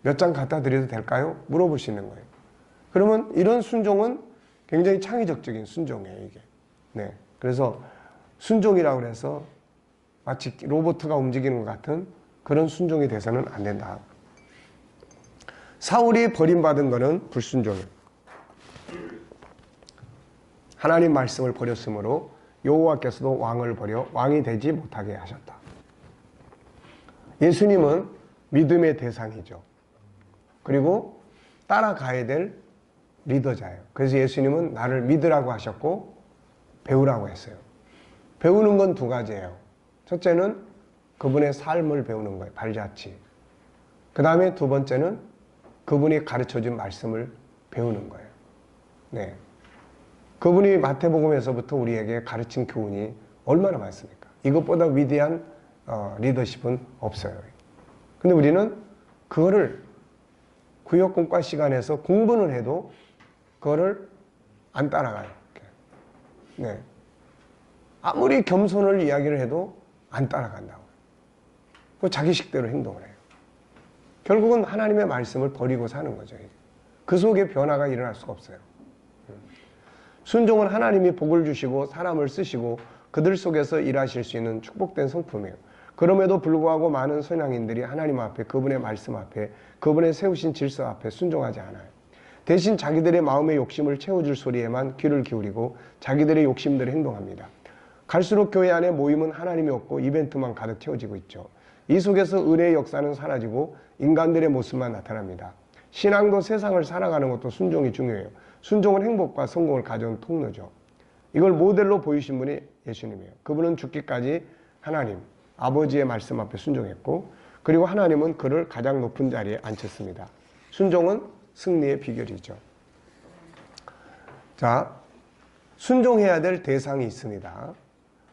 Speaker 1: 몇 장 갖다 드려도 될까요? 물어볼 수 있는 거예요. 그러면 이런 순종은 굉장히 창의적인 순종이에요, 이게. 네. 그래서 순종이라고 해서 마치 로봇가 움직이는 것 같은 그런 순종이 돼서는 안 된다. 사울이 버림받은 것은 불순종이에요. 하나님 말씀을 버렸으므로 여호와께서도 왕을 버려 왕이 되지 못하게 하셨다. 예수님은 믿음의 대상이죠. 그리고 따라가야 될 리더자예요. 그래서 예수님은 나를 믿으라고 하셨고 배우라고 했어요. 배우는 건 두 가지예요. 첫째는 그분의 삶을 배우는 거예요. 발자취. 그 다음에 두 번째는 그분이 가르쳐준 말씀을 배우는 거예요. 네. 그분이 마태복음에서부터 우리에게 가르친 교훈이 얼마나 많습니까? 이것보다 위대한 리더십은 없어요. 근데 우리는 그거를 구역공과 시간에서 공부는 해도 그거를 안 따라가요. 네. 아무리 겸손을 이야기를 해도 안 따라간다고. 그 자기식대로 행동을 해요. 결국은 하나님의 말씀을 버리고 사는 거죠. 그 속에 변화가 일어날 수가 없어요. 순종은 하나님이 복을 주시고 사람을 쓰시고 그들 속에서 일하실 수 있는 축복된 성품이에요. 그럼에도 불구하고 많은 선양인들이 하나님 앞에 그분의 말씀 앞에 그분의 세우신 질서 앞에 순종하지 않아요. 대신 자기들의 마음의 욕심을 채워줄 소리에만 귀를 기울이고 자기들의 욕심대로 행동합니다. 갈수록 교회 안에 모임은 하나님이 없고 이벤트만 가득 채워지고 있죠. 이 속에서 은혜의 역사는 사라지고 인간들의 모습만 나타납니다. 신앙도 세상을 살아가는 것도 순종이 중요해요. 순종은 행복과 성공을 가져온 통로죠. 이걸 모델로 보이신 분이 예수님이에요. 그분은 죽기까지 하나님, 아버지의 말씀 앞에 순종했고 그리고 하나님은 그를 가장 높은 자리에 앉혔습니다. 순종은 승리의 비결이죠. 자, 순종해야 될 대상이 있습니다.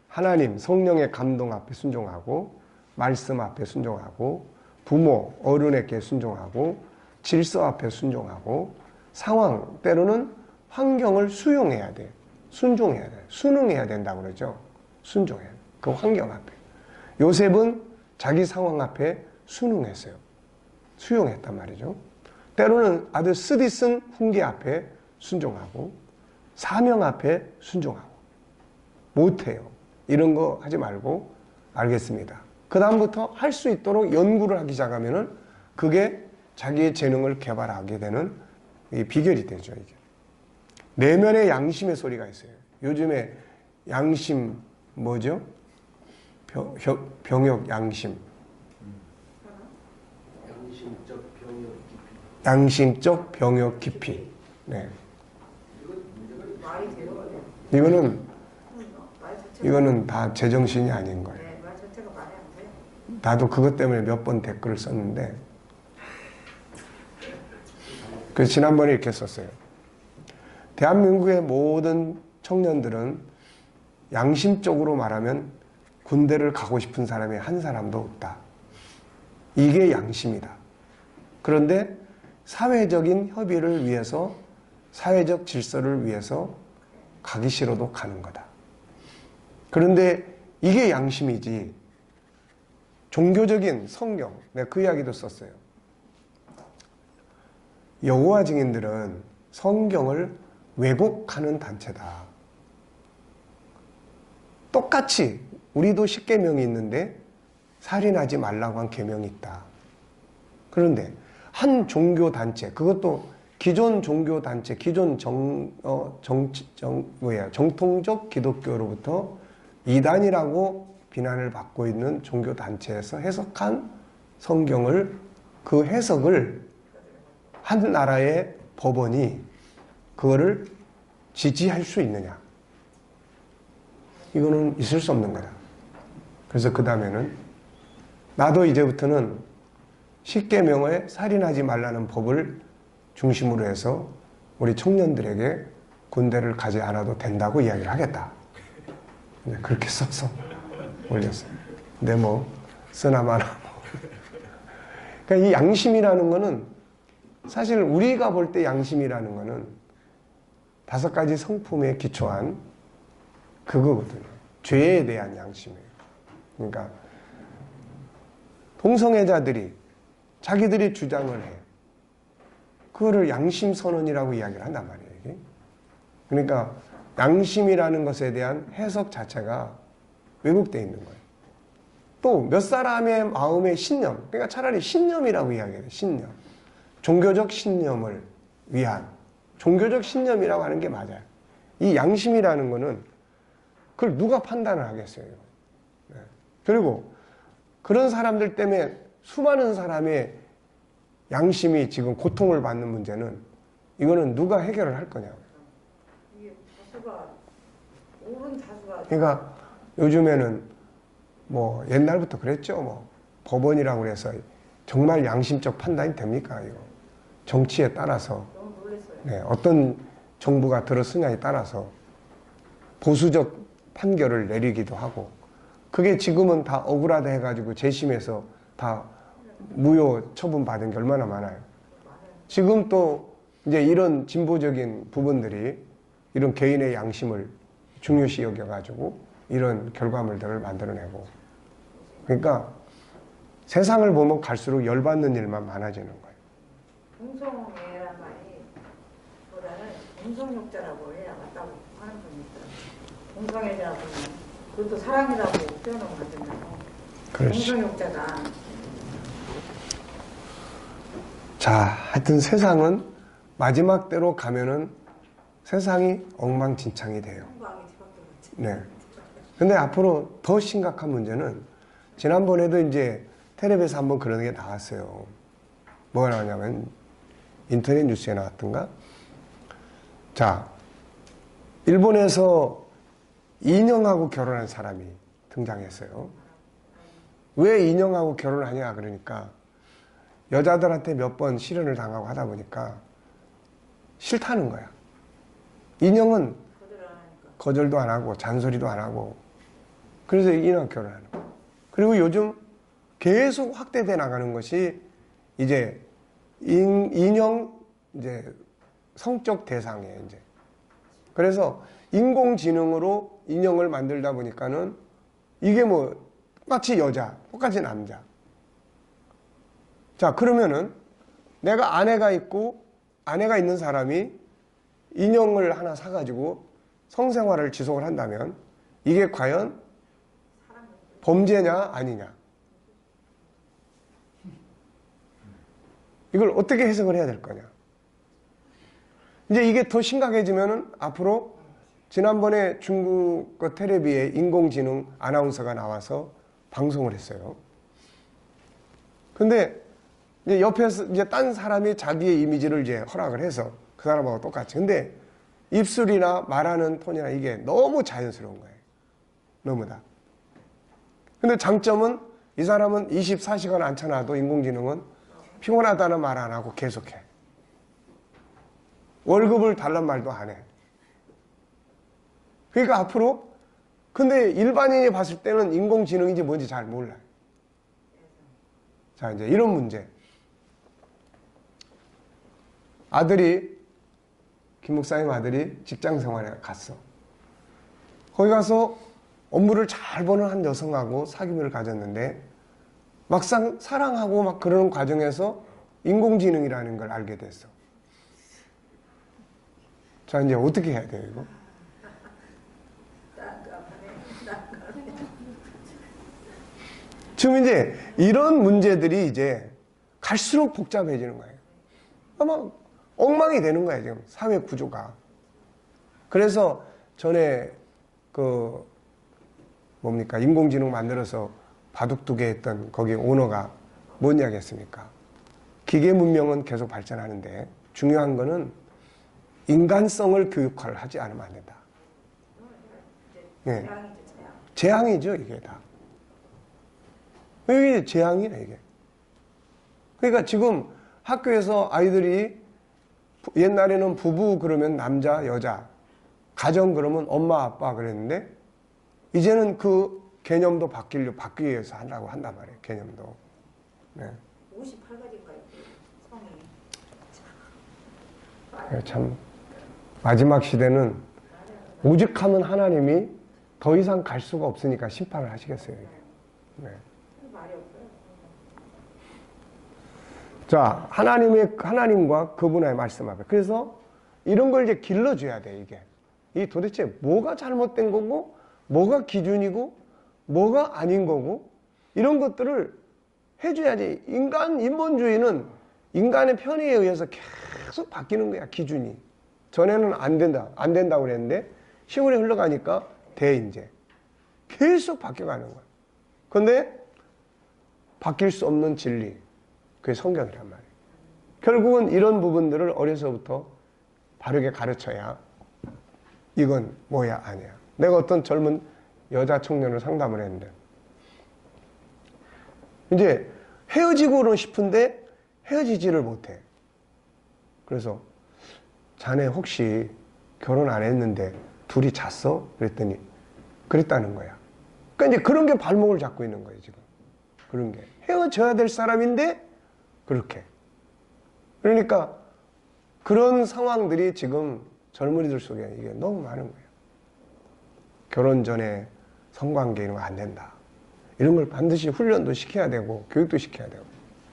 Speaker 1: 하나님, 성령의 감동 앞에 순종하고 말씀 앞에 순종하고 부모, 어른에게 순종하고 질서 앞에 순종하고 상황, 때로는 환경을 수용해야 돼. 순종해야 돼. 순응해야 된다고 그러죠. 순종해야 돼. 그 환경 앞에. 요셉은 자기 상황 앞에 순응했어요. 수용했단 말이죠. 때로는 아들 쓰디쓴 훈계 앞에 순종하고 사명 앞에 순종하고 못해요. 이런 거 하지 말고 알겠습니다. 그 다음부터 할 수 있도록 연구를 하기 시작하면은 그게 자기의 재능을 개발하게 되는 이 비결이 되죠. 이게. 내면의 양심의 소리가 있어요. 요즘에 양심 뭐죠? 병역 양심. 양심적 병역 깊이. 네.
Speaker 3: 말이 돼요.
Speaker 1: 이거는 다 제정신이 아닌 거예요.
Speaker 3: 네, 말 자체가 말이 안 돼요.
Speaker 1: 나도 그것 때문에 몇 번 댓글을 썼는데, 그래서 지난번에 이렇게 썼어요. 대한민국의 모든 청년들은 양심적으로 말하면 군대를 가고 싶은 사람이 한 사람도 없다. 이게 양심이다. 그런데 사회적인 협의를 위해서, 사회적 질서를 위해서 가기 싫어도 가는 거다. 그런데 이게 양심이지, 종교적인 성경, 내가 그 이야기도 썼어요. 여호와 증인들은 성경을 왜곡하는 단체다. 똑같이 우리도 10계명이 있는데 살인하지 말라고 한 계명이 있다. 그런데 한 종교 단체, 그것도 기존 종교 단체, 기존 정통적 기독교로부터 이단이라고 비난을 받고 있는 종교 단체에서 해석한 성경을, 그 해석을 한 나라의 법원이 그거를 지지할 수 있느냐? 이거는 있을 수 없는 거다. 그래서 그 다음에는 나도 이제부터는 10계명에 살인하지 말라는 법을 중심으로 해서 우리 청년들에게 군대를 가지 않아도 된다고 이야기를 하겠다. 그렇게 써서 올렸어요. 근데 뭐 쓰나마나 그러니까 이 양심이라는 거는 사실 우리가 볼 때 양심이라는 거는 5가지 성품에 기초한 그거거든요. 죄에 대한 양심이에요. 그러니까 동성애자들이 자기들이 주장을 해. 그거를 양심선언이라고 이야기를 한단 말이에요. 이게. 그러니까 양심이라는 것에 대한 해석 자체가 왜곡되어 있는 거예요. 또 몇 사람의 마음의 신념, 그러니까 차라리 신념이라고 이야기해요. 신념. 종교적 신념을 위한, 종교적 신념이라고 하는 게 맞아요. 이 양심이라는 거는 그걸 누가 판단을 하겠어요. 네. 그리고 그런 사람들 때문에 수많은 사람의 양심이 지금 고통을 받는 문제는 이거는 누가 해결을 할 거냐고.
Speaker 3: 이게 다수가, 옳은 다수가.
Speaker 1: 그러니까 요즘에는 뭐 옛날부터 그랬죠. 뭐 법원이라고 해서 정말 양심적 판단이 됩니까? 이거 정치에 따라서,
Speaker 3: 너무 놀랐어요.
Speaker 1: 네, 어떤 정부가 들어서냐에 따라서 보수적 판결을 내리기도 하고, 그게 지금은 다 억울하다 해가지고 재심해서 다 무효 처분 받은 게 얼마나 많아요. 지금 또 이제 이런 진보적인 부분들이 이런 개인의 양심을 중요시 여겨가지고 이런 결과물들을 만들어내고, 그러니까 세상을 보면 갈수록 열받는 일만 많아지는 거예요.
Speaker 3: 동성애란 말이 보다는 동성욕자라고 해야 맞다고 하는 분이 있더라고요. 동성애자라고는 그것도 사랑이라고 표현하면 안 된다고.
Speaker 1: 그렇지.
Speaker 3: 동성욕자가.
Speaker 1: 자, 하여튼 세상은 마지막 때로 가면은 세상이 엉망진창이 돼요.
Speaker 3: 성광이 뒤바뀌어 갔지.
Speaker 1: 네. 근데 앞으로 더 심각한 문제는, 지난번에도 이제 텔레비에서 한번 그런 게 나왔어요. 뭐가 나왔냐면 인터넷 뉴스에 나왔던가? 자, 일본에서 인형하고 결혼한 사람이 등장했어요. 왜 인형하고 결혼하냐 그러니까 여자들한테 몇 번 실현을 당하고 하다 보니까 싫다는 거야. 인형은 거절도 안 하고 잔소리도 안 하고, 그래서 인형 결혼하는 거야. 그리고 요즘 계속 확대돼 나가는 것이 이제 인형 이제 성적 대상이에요. 이제 그래서 인공지능으로 인형을 만들다 보니까는 이게 뭐 똑같이 여자, 똑같이 남자. 자, 그러면은 내가 아내가 있고 아내가 있는 사람이 인형을 하나 사가지고 성생활을 지속을 한다면 이게 과연 범죄냐 아니냐? 이걸 어떻게 해석을 해야 될 거냐. 이제 이게 더 심각해지면은 앞으로 지난번에 중국 그 텔레비에 인공지능 아나운서가 나와서 방송을 했어요. 근데 이제 옆에서 이제 딴 사람이 자기의 이미지를 이제 허락을 해서 그 사람하고 똑같이. 근데 입술이나 말하는 톤이나 이게 너무 자연스러운 거예요. 너무 다. 근데 장점은 이 사람은 24시간 앉혀놔도 인공지능은 피곤하다는 말 안 하고 계속해. 월급을 달란 말도 안 해. 그러니까 앞으로 근데 일반인이 봤을 때는 인공지능인지 뭔지 잘 몰라요. 자, 이제 이런 문제. 아들이 김 목사님 아들이 직장 생활에 갔어. 거기 가서 업무를 잘 버는 한 여성하고 사귐을 가졌는데 막상 사랑하고 막 그러는 과정에서 인공지능이라는 걸 알게 됐어. 자, 이제 어떻게 해야 돼요, 이거? 지금 이제 이런 문제들이 이제 갈수록 복잡해지는 거예요. 아마 엉망이 되는 거예요, 지금 사회 구조가. 그래서 전에 그 뭡니까 인공지능 만들어서 바둑두개 했던 거기 오너가 뭔 이야기 했습니까? 기계 문명은 계속 발전하는데 중요한 거는 인간성을 교육을 하지 않으면 안 된다. 네. 재앙이죠, 이게 다. 이게 재앙이야, 이게. 그러니까 지금 학교에서 아이들이 옛날에는 부부 그러면 남자, 여자, 가정 그러면 엄마, 아빠 그랬는데 이제는 그 개념도 바뀌기 위해서 한다고 한단 말이에요, 개념도. 네.
Speaker 3: 58가지인가요? 성이.
Speaker 1: 참, 마지막 시대는 오직 하면 하나님이 더 이상 갈 수가 없으니까 심판을 하시겠어요, 이게. 네.
Speaker 3: 말이 없어요.
Speaker 1: 자, 하나님과 그분의 말씀 앞에. 그래서 이런 걸 이제 길러줘야 돼, 이게. 이 도대체 뭐가 잘못된 거고, 뭐가 기준이고, 뭐가 아닌 거고, 이런 것들을 해줘야지. 인본주의는 인간의 편의에 의해서 계속 바뀌는 거야, 기준이. 전에는 안 된다고 그랬는데, 시간이 흘러가니까 돼, 이제. 계속 바뀌어가는 거야. 근데, 바뀔 수 없는 진리. 그게 성경이란 말이에요. 결국은 이런 부분들을 어려서부터 바르게 가르쳐야 이건 뭐야 아니야. 내가 어떤 젊은 여자 청년을 상담을 했는데 이제 헤어지고는 싶은데 헤어지지를 못해. 그래서 자네 혹시 결혼 안 했는데 둘이 잤어? 그랬더니 그랬다는 거야. 그러니까 이제 그런 게 발목을 잡고 있는 거예요, 지금. 그런 게. 헤어져야 될 사람인데 그렇게. 그러니까 그런 상황들이 지금 젊은이들 속에 이게 너무 많은 거예요. 결혼 전에 성관계 이런 거 안 된다. 이런 걸 반드시 훈련도 시켜야 되고 교육도 시켜야 되고.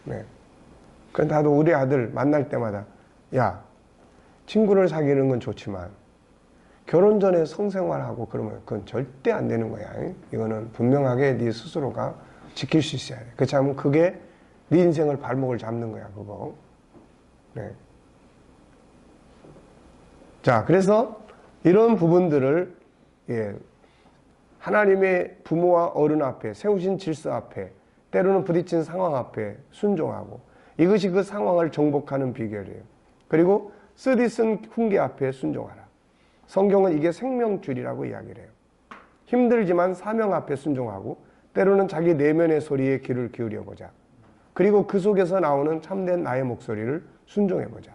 Speaker 1: 네. 그런데 나도 우리 아들 만날 때마다 야, 친구를 사귀는 건 좋지만 결혼 전에 성생활하고 그러면 그건 절대 안 되는 거야. 이거는 분명하게 네 스스로가 지킬 수 있어야 돼. 그렇지 않으면 그게 네 인생을 발목을 잡는 거야, 그거. 네. 자, 그래서 이런 부분들을 예, 하나님의 부모와 어른 앞에 세우신 질서 앞에 때로는 부딪힌 상황 앞에 순종하고 이것이 그 상황을 정복하는 비결이에요. 그리고 쓰디쓴 훈계 앞에 순종하라. 성경은 이게 생명줄이라고 이야기를 해요. 힘들지만 사명 앞에 순종하고 때로는 자기 내면의 소리에 귀를 기울여보자. 그리고 그 속에서 나오는 참된 나의 목소리를 순종해보자.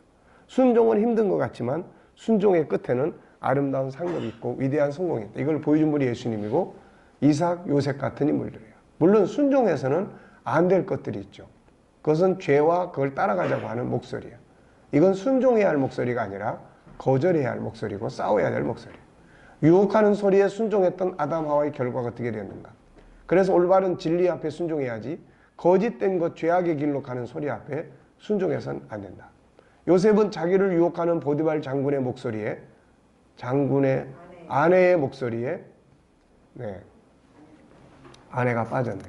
Speaker 1: 순종은 힘든 것 같지만 순종의 끝에는 아름다운 상급이 있고 위대한 성공이 있다. 이걸 보여준 분이 예수님이고 이삭, 요셉 같은 인물들이에요. 물론 순종에서는 안 될 것들이 있죠. 그것은 죄와 그걸 따라가자고 하는 목소리예요. 이건 순종해야 할 목소리가 아니라 거절해야 할 목소리고 싸워야 될 목소리예요. 유혹하는 소리에 순종했던 아담 하와의 결과가 어떻게 됐는가. 그래서 올바른 진리 앞에 순종해야지 거짓된 것 죄악의 길로 가는 소리 앞에 순종해서는 안 된다. 요셉은 자기를 유혹하는 보디발 장군의 목소리에 장군의 아내의 목소리에 네, 아내가 빠졌네.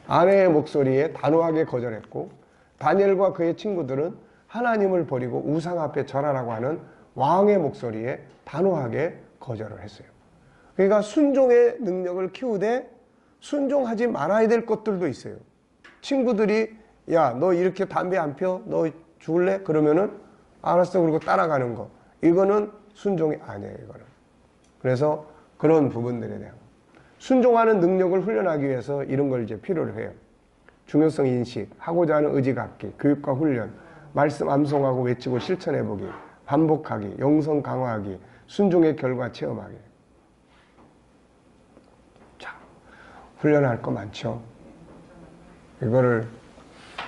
Speaker 1: 아내의 목소리에 단호하게 거절했고 다니엘과 그의 친구들은 하나님을 버리고 우상 앞에 절하라고 하는 왕의 목소리에 단호하게 거절을 했어요. 그러니까 순종의 능력을 키우되 순종하지 말아야 될 것들도 있어요. 친구들이 야, 너 이렇게 담배 안 펴? 너 죽을래? 그러면은 알았어. 그리고 따라가는 거. 이거는 순종이 아니에요. 이거는. 그래서 그런 부분들에 대한 순종하는 능력을 훈련하기 위해서 이런 걸 이제 필요로 해요. 중요성 인식, 하고자 하는 의지 갖기, 교육과 훈련, 말씀 암송하고 외치고 실천해보기, 반복하기, 영성 강화하기, 순종의 결과 체험하기. 자, 훈련할 거 많죠. 이거를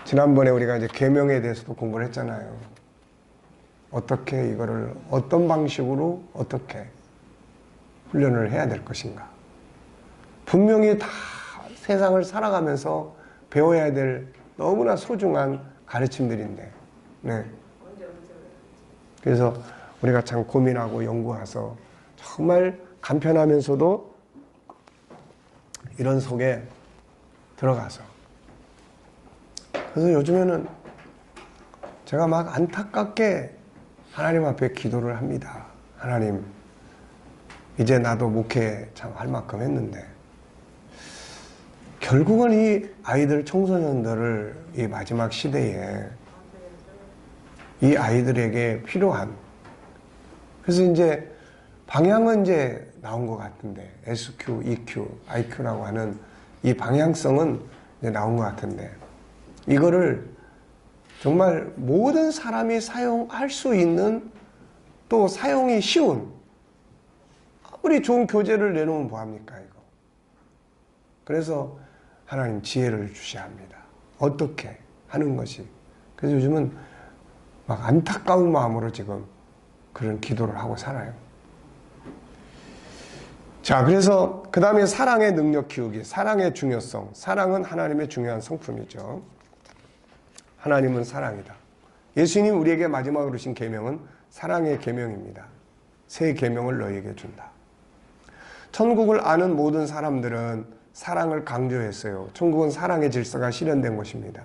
Speaker 1: 지난번에 우리가 이제 계명에 대해서도 공부를 했잖아요. 어떻게 이거를 어떤 방식으로 어떻게 훈련을 해야 될 것인가. 분명히 다 세상을 살아가면서 배워야 될 너무나 소중한 가르침들인데, 네. 그래서 우리가 참 고민하고 연구해서 정말 간편하면서도 이런 속에 들어가서. 그래서 요즘에는 제가 막 안타깝게 하나님 앞에 기도를 합니다. 하나님, 이제 나도 목회 참 할 만큼 했는데 결국은 이 아이들, 청소년들을 이 마지막 시대에 이 아이들에게 필요한, 그래서 이제 방향은 이제 나온 것 같은데 SQ, EQ, IQ라고 하는 이 방향성은 이제 나온 것 같은데 이거를 정말 모든 사람이 사용할 수 있는, 또 사용이 쉬운, 아무리 좋은 교재를 내놓으면 뭐합니까 이거. 그래서 하나님 지혜를 주셔야 합니다. 어떻게 하는 것이. 그래서 요즘은 막 안타까운 마음으로 지금 그런 기도를 하고 살아요. 자, 그래서 그 다음에 사랑의 능력 키우기, 사랑의 중요성. 사랑은 하나님의 중요한 성품이죠. 하나님은 사랑이다. 예수님 우리에게 마지막으로 주신 계명은 사랑의 계명입니다. 새 계명을 너희에게 준다. 천국을 아는 모든 사람들은 사랑을 강조했어요. 천국은 사랑의 질서가 실현된 곳입니다.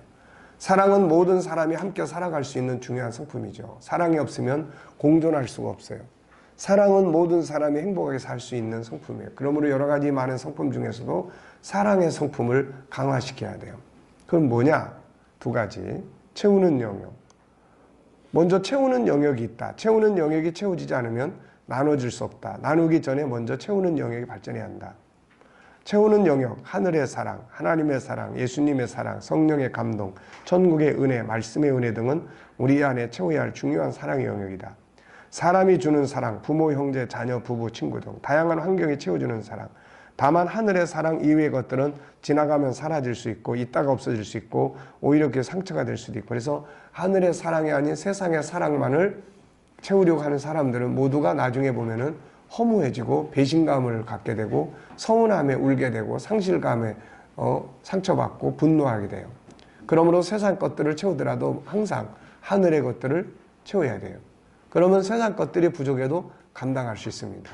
Speaker 1: 사랑은 모든 사람이 함께 살아갈 수 있는 중요한 성품이죠. 사랑이 없으면 공존할 수가 없어요. 사랑은 모든 사람이 행복하게 살 수 있는 성품이에요. 그러므로 여러 가지 많은 성품 중에서도 사랑의 성품을 강화시켜야 돼요. 그건 뭐냐? 두 가지. 채우는 영역. 먼저 채우는 영역이 있다. 채우는 영역이 채워지지 않으면 나눠질 수 없다. 나누기 전에 먼저 채우는 영역이 발전해야 한다. 채우는 영역, 하늘의 사랑, 하나님의 사랑, 예수님의 사랑, 성령의 감동, 천국의 은혜, 말씀의 은혜 등은 우리 안에 채워야 할 중요한 사랑의 영역이다. 사람이 주는 사랑, 부모, 형제, 자녀, 부부, 친구 등 다양한 환경이 채워주는 사랑. 다만 하늘의 사랑 이외의 것들은 지나가면 사라질 수 있고 있다가 없어질 수 있고 오히려 그게 상처가 될 수도 있고, 그래서 하늘의 사랑이 아닌 세상의 사랑만을 채우려고 하는 사람들은 모두가 나중에 보면은 허무해지고 배신감을 갖게 되고 서운함에 울게 되고 상실감에 상처받고 분노하게 돼요. 그러므로 세상 것들을 채우더라도 항상 하늘의 것들을 채워야 돼요. 그러면 세상 것들이 부족해도 감당할 수 있습니다.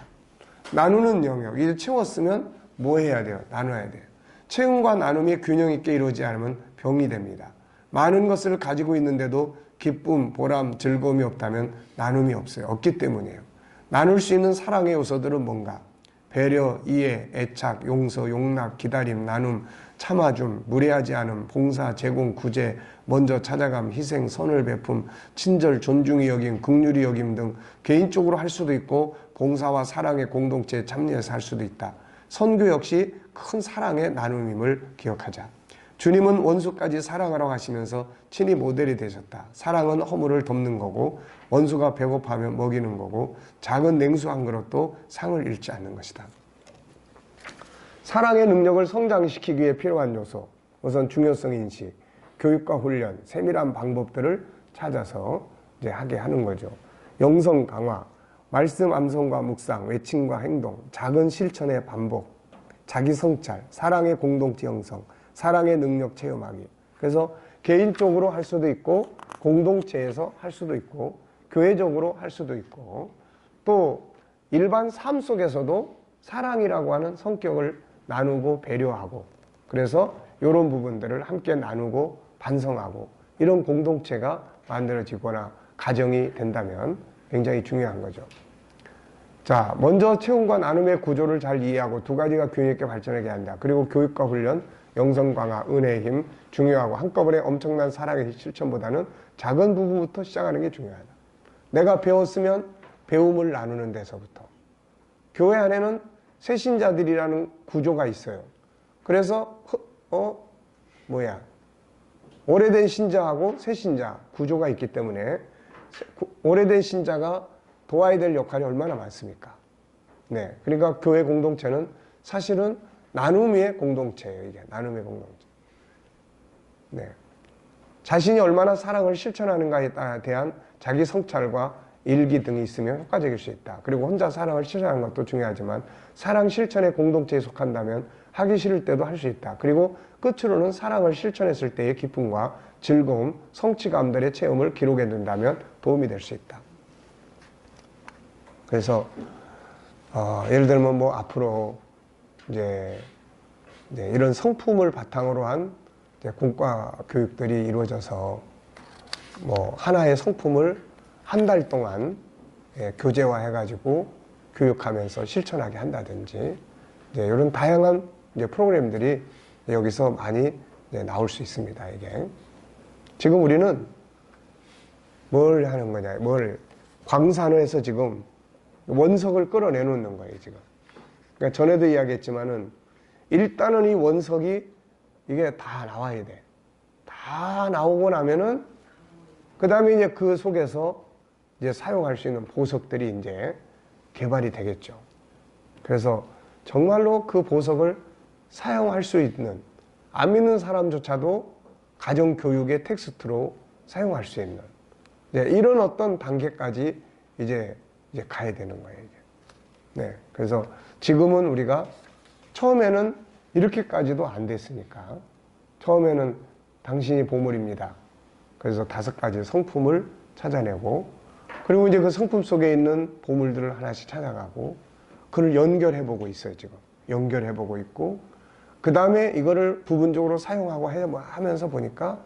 Speaker 1: 나누는 영역, 이제 채웠으면 뭐 해야 돼요? 나눠야 돼요. 채움과 나눔이 균형 있게 이루어지지 않으면 병이 됩니다. 많은 것을 가지고 있는데도 기쁨, 보람, 즐거움이 없다면 나눔이 없어요. 없기 때문이에요. 나눌 수 있는 사랑의 요소들은 뭔가? 배려, 이해, 애착, 용서, 용납, 기다림, 나눔, 참아줌, 무례하지 않음, 봉사, 제공, 구제, 먼저 찾아감, 희생, 선을 베품, 친절, 존중이 여김, 긍휼히 여김 등 개인적으로 할 수도 있고 봉사와 사랑의 공동체에 참여해서 할 수도 있다. 선교 역시 큰 사랑의 나눔임을 기억하자. 주님은 원수까지 사랑하라고 하시면서 친히 모델이 되셨다. 사랑은 허물을 덮는 거고 원수가 배고파하면 먹이는 거고 작은 냉수 한 그릇도 상을 잃지 않는 것이다. 사랑의 능력을 성장시키기 위해 필요한 요소, 우선 중요성 인식, 교육과 훈련, 세밀한 방법들을 찾아서 이제 하게 하는 거죠. 영성 강화, 말씀 암송과 묵상, 외침과 행동, 작은 실천의 반복, 자기 성찰, 사랑의 공동체 형성, 사랑의 능력 체험하기. 그래서 개인적으로 할 수도 있고 공동체에서 할 수도 있고 교회적으로 할 수도 있고 또 일반 삶 속에서도 사랑이라고 하는 성격을 나누고 배려하고, 그래서 이런 부분들을 함께 나누고 반성하고 이런 공동체가 만들어지거나 가정이 된다면 굉장히 중요한 거죠. 자, 먼저 체험과 나눔의 구조를 잘 이해하고 두 가지가 균형 있게 발전하게 한다. 그리고 교육과 훈련, 영성 강화, 은혜의 힘 중요하고 한꺼번에 엄청난 사랑의 실천보다는 작은 부분부터 시작하는 게 중요하다. 내가 배웠으면 배움을 나누는 데서부터. 교회 안에는 새신자들이라는 구조가 있어요. 그래서 오래된 신자하고 새신자 구조가 있기 때문에 오래된 신자가 도와야 될 역할이 얼마나 많습니까? 네, 그러니까 교회 공동체는 사실은 나눔의 공동체예요. 이게 나눔의 공동체. 네, 자신이 얼마나 사랑을 실천하는가에 대한 자기 성찰과 일기 등이 있으면 효과적일 수 있다. 그리고 혼자 사랑을 실천하는 것도 중요하지만 사랑 실천의 공동체에 속한다면 하기 싫을 때도 할 수 있다. 그리고 끝으로는 사랑을 실천했을 때의 기쁨과 즐거움, 성취감들의 체험을 기록해 둔다면 도움이 될 수 있다. 그래서 예를 들면 뭐 앞으로 이제 이런 성품을 바탕으로 한 공과 교육들이 이루어져서 뭐 하나의 성품을 한 달 동안 교재화해가지고 교육하면서 실천하게 한다든지 이런 다양한 프로그램들이 여기서 많이 나올 수 있습니다. 이게 지금 우리는 뭘 하는 거냐? 광산에서 지금 원석을 끌어내놓는 거예요. 지금. 그러니까 전에도 이야기했지만은 일단은 이 원석이 이게 다 나와야 돼. 다 나오고 나면은 그 다음에 이제 그 속에서 이제 사용할 수 있는 보석들이 이제 개발이 되겠죠. 그래서 정말로 그 보석을 사용할 수 있는, 안 믿는 사람조차도 가정교육의 텍스트로 사용할 수 있는 이런 어떤 단계까지 이제 가야 되는 거예요. 이게. 네, 그래서 지금은 우리가 처음에는 이렇게까지도 안 됐으니까 처음에는 당신이 보물입니다. 그래서 5가지 성품을 찾아내고 그리고 이제 그 성품 속에 있는 보물들을 하나씩 찾아가고 그걸 연결해보고 있어요. 지금 연결해보고 있고 그 다음에 이거를 부분적으로 사용하고 하면서 보니까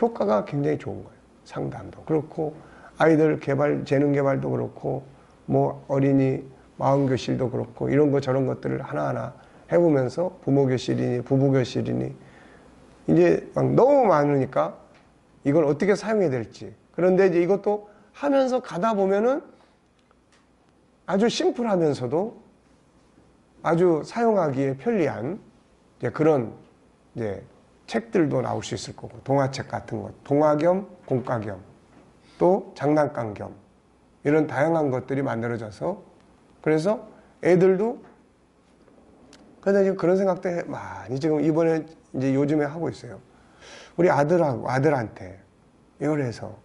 Speaker 1: 효과가 굉장히 좋은 거예요. 상담도 그렇고 아이들 개발, 재능 개발도 그렇고 뭐 어린이 마음교실도 그렇고 이런 거 저런 것들을 하나하나 해보면서 부모교실이니 부부교실이니 이제 막 너무 많으니까 이걸 어떻게 사용해야 될지. 그런데 이제 이것도 하면서 가다 보면은 아주 심플하면서도 아주 사용하기에 편리한 그런 책들도 나올 수 있을 거고, 동화책 같은 것, 동화 겸 공과 겸 또 장난감 겸 이런 다양한 것들이 만들어져서 그래서 애들도 근데 지금 그런 생각도 많이 지금 이번에 이제 요즘에 하고 있어요. 우리 아들한테 이걸 해서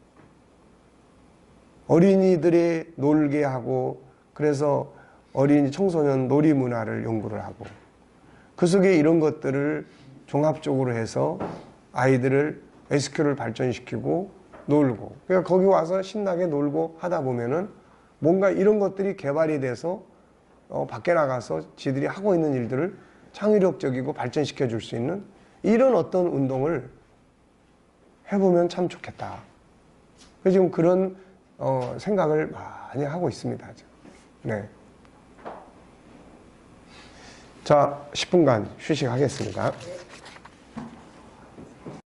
Speaker 1: 어린이들이 놀게 하고 그래서 어린이 청소년 놀이 문화를 연구를 하고 그 속에 이런 것들을 종합적으로 해서 아이들을 SQ를 발전시키고 놀고 그러니까 거기 와서 신나게 놀고 하다 보면은 뭔가 이런 것들이 개발이 돼서 밖에 나가서 지들이 하고 있는 일들을 창의력적이고 발전시켜 줄 수 있는 이런 어떤 운동을 해보면 참 좋겠다. 그래서 지금 그런 생각을 많이 하고 있습니다. 네. 자, 10분간 휴식하겠습니다.